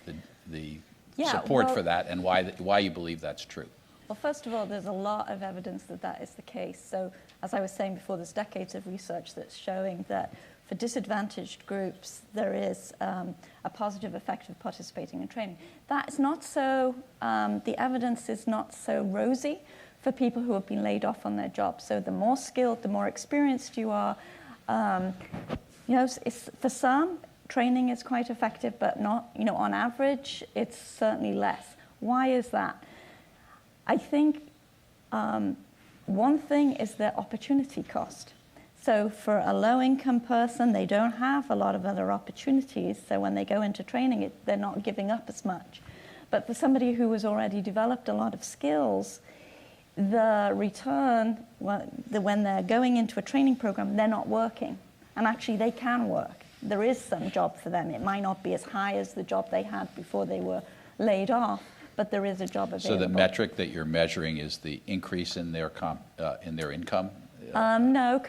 support for that and why you believe that's true. Well, first of all, there's a lot of evidence that that is the case. So, as I was saying before, there's decades of research that's showing that for disadvantaged groups, there is a positive effect of participating in training. That's not so, the evidence is not so rosy for people who have been laid off on their jobs. So the more skilled, the more experienced you are, for some, training is quite effective, but not, on average, it's certainly less. Why is that? I think one thing is the opportunity cost. So for a low-income person, they don't have a lot of other opportunities. So when they go into training, they're not giving up as much. But for somebody who has already developed a lot of skills, the return, when they're going into a training program, they're not working. And actually, they can work. There is some job for them. It might not be as high as the job they had before they were laid off, but there is a job available. So the metric that you're measuring is the increase in their income? No,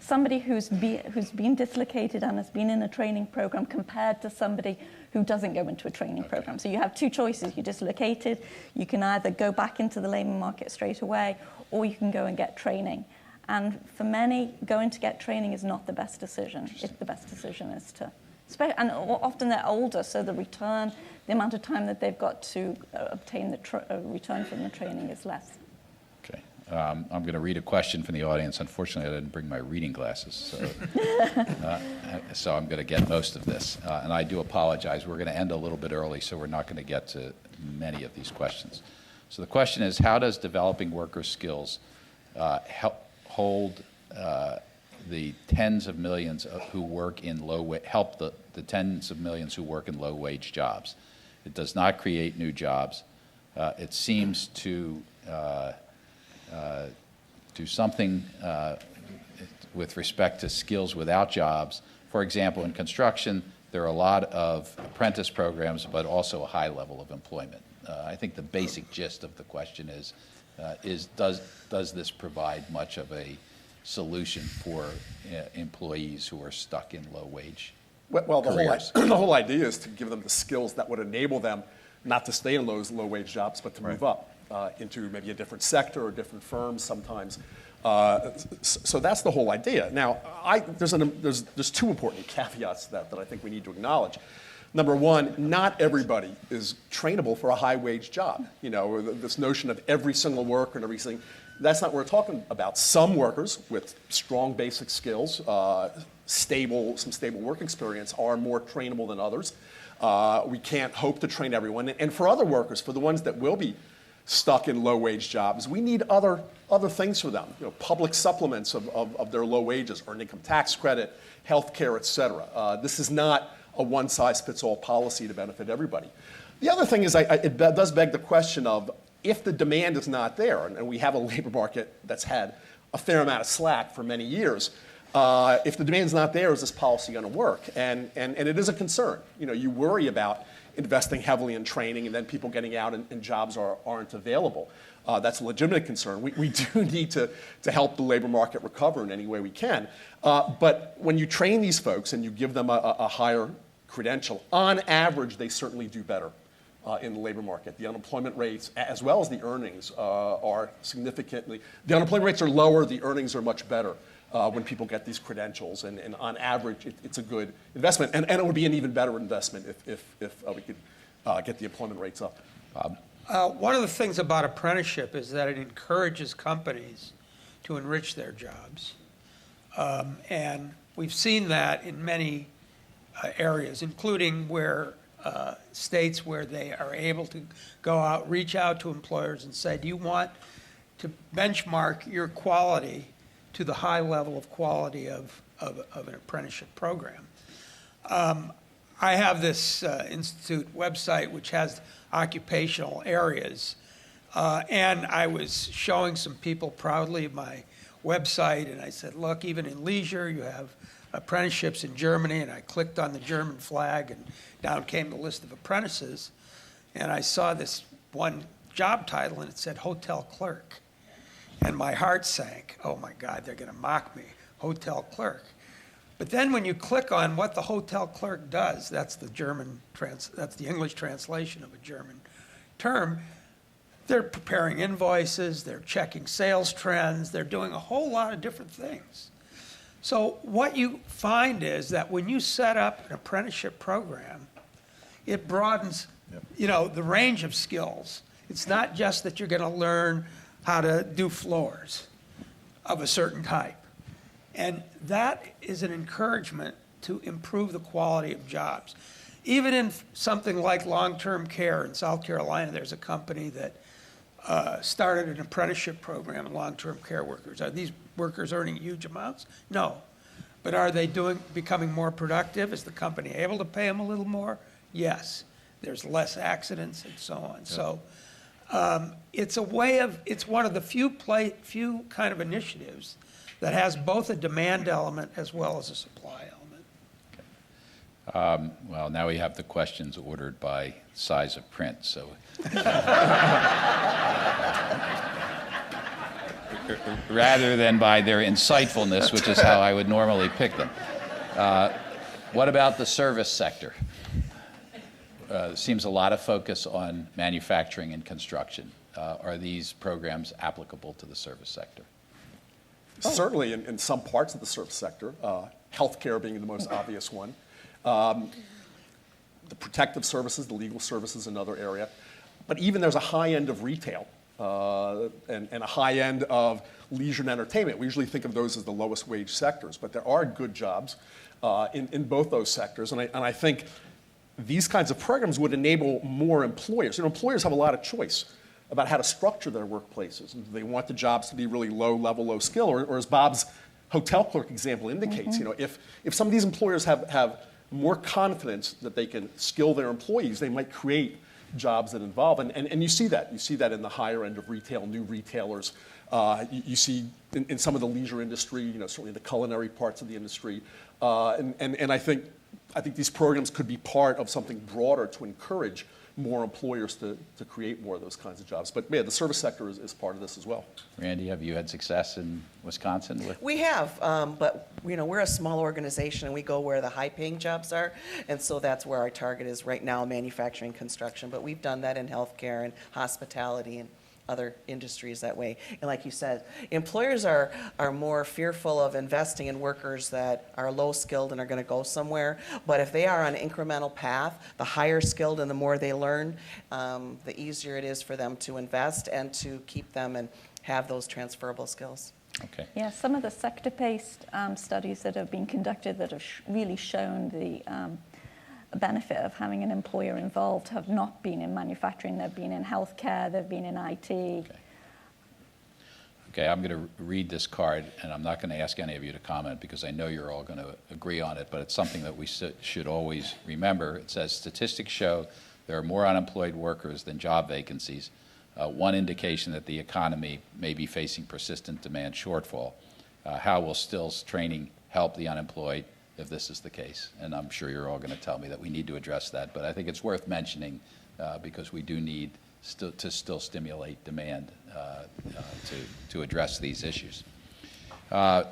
somebody who's been dislocated and has been in a training program compared to somebody who doesn't go into a training program. So you have two choices. You're dislocated. You can either go back into the labor market straight away, or you can go and get training. And for many, going to get training is not the best decision. The best decision is to And often they're older, so the amount of time that they've got to obtain the return from the training is less. Okay. I'm going to read a question from the audience. Unfortunately, I didn't bring my reading glasses, so I'm going to get most of this. And I do apologize. We're going to end a little bit early, so we're not going to get to many of these questions. So the question is, how does developing worker skills help hold the tens of millions who work in help the tens of millions who work in low-wage jobs? It does not create new jobs. It seems to do something with respect to skills without jobs. For example, in construction, there are a lot of apprentice programs, but also a high level of employment. I think the basic gist of the question is does this provide much of a solution for employees who are stuck in low-wage Well, careers? the whole idea is to give them the skills that would enable them not to stay in those low-wage jobs, but to move up into maybe a different sector or different firms sometimes. So that's the whole idea. Now, there's two important caveats to that I think we need to acknowledge. Number one, not everybody is trainable for a high-wage job. You know, this notion of every single worker and everything, that's not what we're talking about. Some workers with strong basic skills, some stable work experience are more trainable than others. We can't hope to train everyone. And for other workers, for the ones that will be stuck in low-wage jobs, we need other things for them. You know, public supplements of their low wages, earned income tax credit, health care, et cetera. This is not a one-size-fits-all policy to benefit everybody. The other thing is it does beg the question of, if the demand is not there, and we have a labor market that's had a fair amount of slack for many years, if the demand's not there, is this policy going to work? And it is a concern. You know, you worry about investing heavily in training and then people getting out and jobs aren't available. That's a legitimate concern. We do need to help the labor market recover in any way we can. But when you train these folks and you give them a higher credential, on average, they certainly do better in the labor market. The unemployment rates, as well as the earnings, are significantly, the unemployment rates are lower, the earnings are much better when people get these credentials. And on average, it's a good investment. And it would be an even better investment if we could get the employment rates up. Bob? One of the things about apprenticeship is that it encourages companies to enrich their jobs. And we've seen that in many areas, including where states where they are able to go out, reach out to employers and say, do you want to benchmark your quality to the high level of quality of an apprenticeship program? I have this institute website which has occupational areas, and I was showing some people proudly my website, and I said, look, even in leisure, you have apprenticeships in Germany, and I clicked on the German flag, and down came the list of apprentices, and I saw this one job title, and it said hotel clerk, and my heart sank. Oh my God, they're going to mock me, hotel clerk. But then when you click on what the hotel clerk does, that's the that's the English translation of a German term. They're preparing invoices, they're checking sales trends, they're doing a whole lot of different things. So what you find is that when you set up an apprenticeship program, it broadens, you know, the range of skills. It's not just that you're going to learn how to do floors of a certain type. And that is an encouragement to improve the quality of jobs. Even in something like long-term care in South Carolina, there's a company that started an apprenticeship program in long-term care workers. Are these workers earning huge amounts? No. But are they becoming more productive? Is the company able to pay them a little more? Yes. There's less accidents and so on. Yeah. So it's one of the few kind of initiatives that has both a demand element as well as a supply element. Well, now we have the questions ordered by size of print, so. Rather than by their insightfulness, which is how I would normally pick them. What about the service sector? Seems a lot of focus on manufacturing and construction. Are these programs applicable to the service sector? Certainly in some parts of the service sector, healthcare being the most obvious one. The protective services, the legal services, another area. But even there's a high end of retail and a high end of leisure and entertainment. We usually think of those as the lowest wage sectors, but there are good jobs in both those sectors. And I think these kinds of programs would enable more employers. Employers have a lot of choice about how to structure their workplaces. And do they want the jobs to be really low level, low skill, or as Bob's hotel clerk example indicates, if some of these employers have more confidence that they can skill their employees, they might create jobs that involve, and you see that. You see that in the higher end of retail, new retailers. You see in some of the leisure industry, certainly the culinary parts of the industry. And I think these programs could be part of something broader to encourage more employers to create more of those kinds of jobs. But yeah, the service sector is part of this as well. Rhandi, have you had success in Wisconsin? We have, but we're a small organization and we go where the high-paying jobs are, and so that's where our target is right now, manufacturing, construction. But we've done that in healthcare and hospitality and other industries that way. And like you said, employers are more fearful of investing in workers that are low skilled and are going to go somewhere. But if they are on an incremental path, the higher skilled and the more they learn, the easier it is for them to invest and to keep them and have those transferable skills. Okay. Yeah, some of the sector-based studies that have been conducted that have really shown the benefit of having an employer involved have not been in manufacturing. They've been in healthcare, they've been in IT. Okay, I'm going to read this card, and I'm not going to ask any of you to comment because I know you're all going to agree on it, but it's something that we should always remember. It says, statistics show there are more unemployed workers than job vacancies, one indication that the economy may be facing persistent demand shortfall. How will skills training help the unemployed if this is the case? And I'm sure you're all going to tell me that we need to address that, but I think it's worth mentioning because we do need to still stimulate demand to address these issues.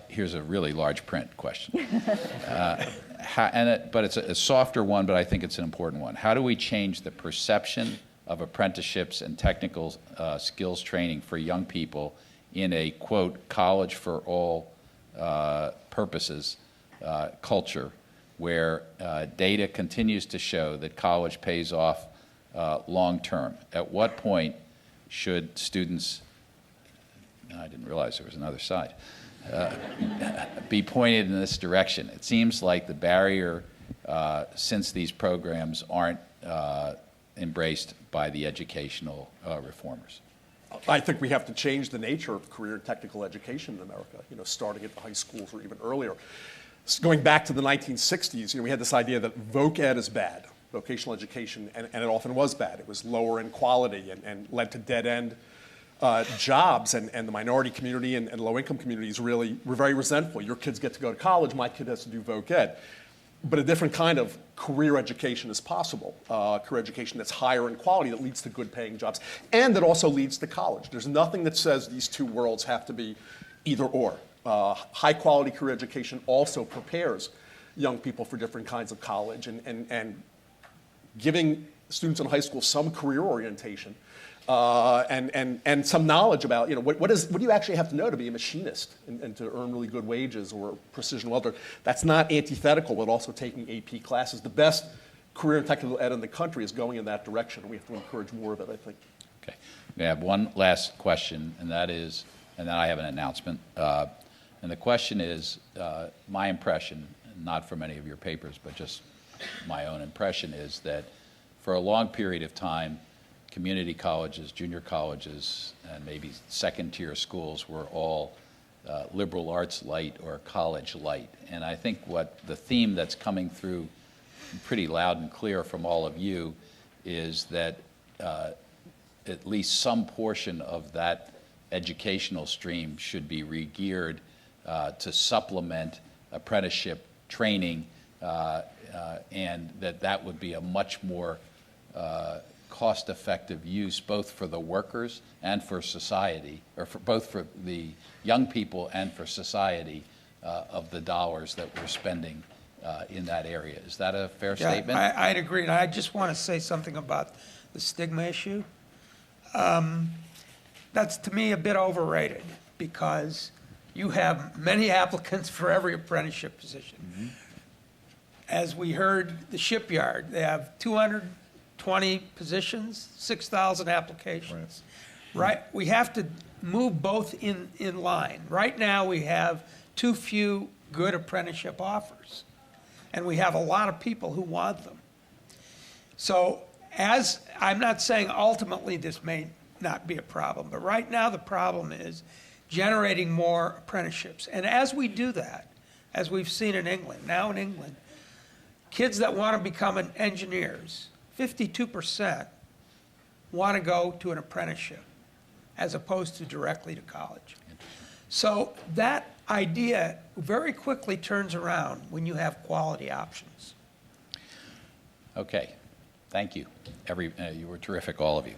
Here's a really large print question. But it's a softer one, but I think it's an important one. How do we change the perception of apprenticeships and technical skills training for young people in a, quote, college for all purposes culture where data continues to show that college pays off long term? At what point should students, I didn't realize there was another side, be pointed in this direction? It seems like the barrier, since these programs aren't embraced by the educational reformers. I think we have to change the nature of career and technical education in America, starting at the high schools or even earlier. Going back to the 1960s, we had this idea that voc ed is bad, vocational education, and it often was bad. It was lower in quality and led to dead-end jobs, and the minority community and low-income communities really were very resentful. Your kids get to go to college, my kid has to do voc ed. But a different kind of career education is possible, career education that's higher in quality, that leads to good-paying jobs, and that also leads to college. There's nothing that says these two worlds have to be either or. High-quality career education also prepares young people for different kinds of college, and giving students in high school some career orientation and some knowledge about, what do you actually have to know to be a machinist and to earn really good wages, or a precision welder. That's not antithetical, but also taking AP classes. The best career and technical ed in the country is going in that direction. We have to encourage more of it, I think. Okay. We have one last question, and that is, and then I have an announcement. And the question is, my impression, not from any of your papers, but just my own impression, is that for a long period of time, community colleges, junior colleges, and maybe second-tier schools were all liberal arts light or college light. And I think what the theme that's coming through pretty loud and clear from all of you is that at least some portion of that educational stream should be re-geared to supplement apprenticeship training, and that would be a much more cost-effective use both for the workers and for society, or both for the young people and for society of the dollars that we're spending in that area. Is that a fair statement? I'd agree. And I just want to say something about the stigma issue. That's, to me, a bit overrated because you have many applicants for every apprenticeship position. Mm-hmm. as we heard, the shipyard, they have 220 positions, 6,000 applications. Right? We have to move both in line. Right now, we have too few good apprenticeship offers, and we have a lot of people who want them. So I'm not saying ultimately this may not be a problem, but right now the problem is generating more apprenticeships. And as we do that, as we've seen in England, now in England, kids that want to become engineers, 52% want to go to an apprenticeship as opposed to directly to college. So that idea very quickly turns around when you have quality options. Okay, thank you. You were terrific, all of you.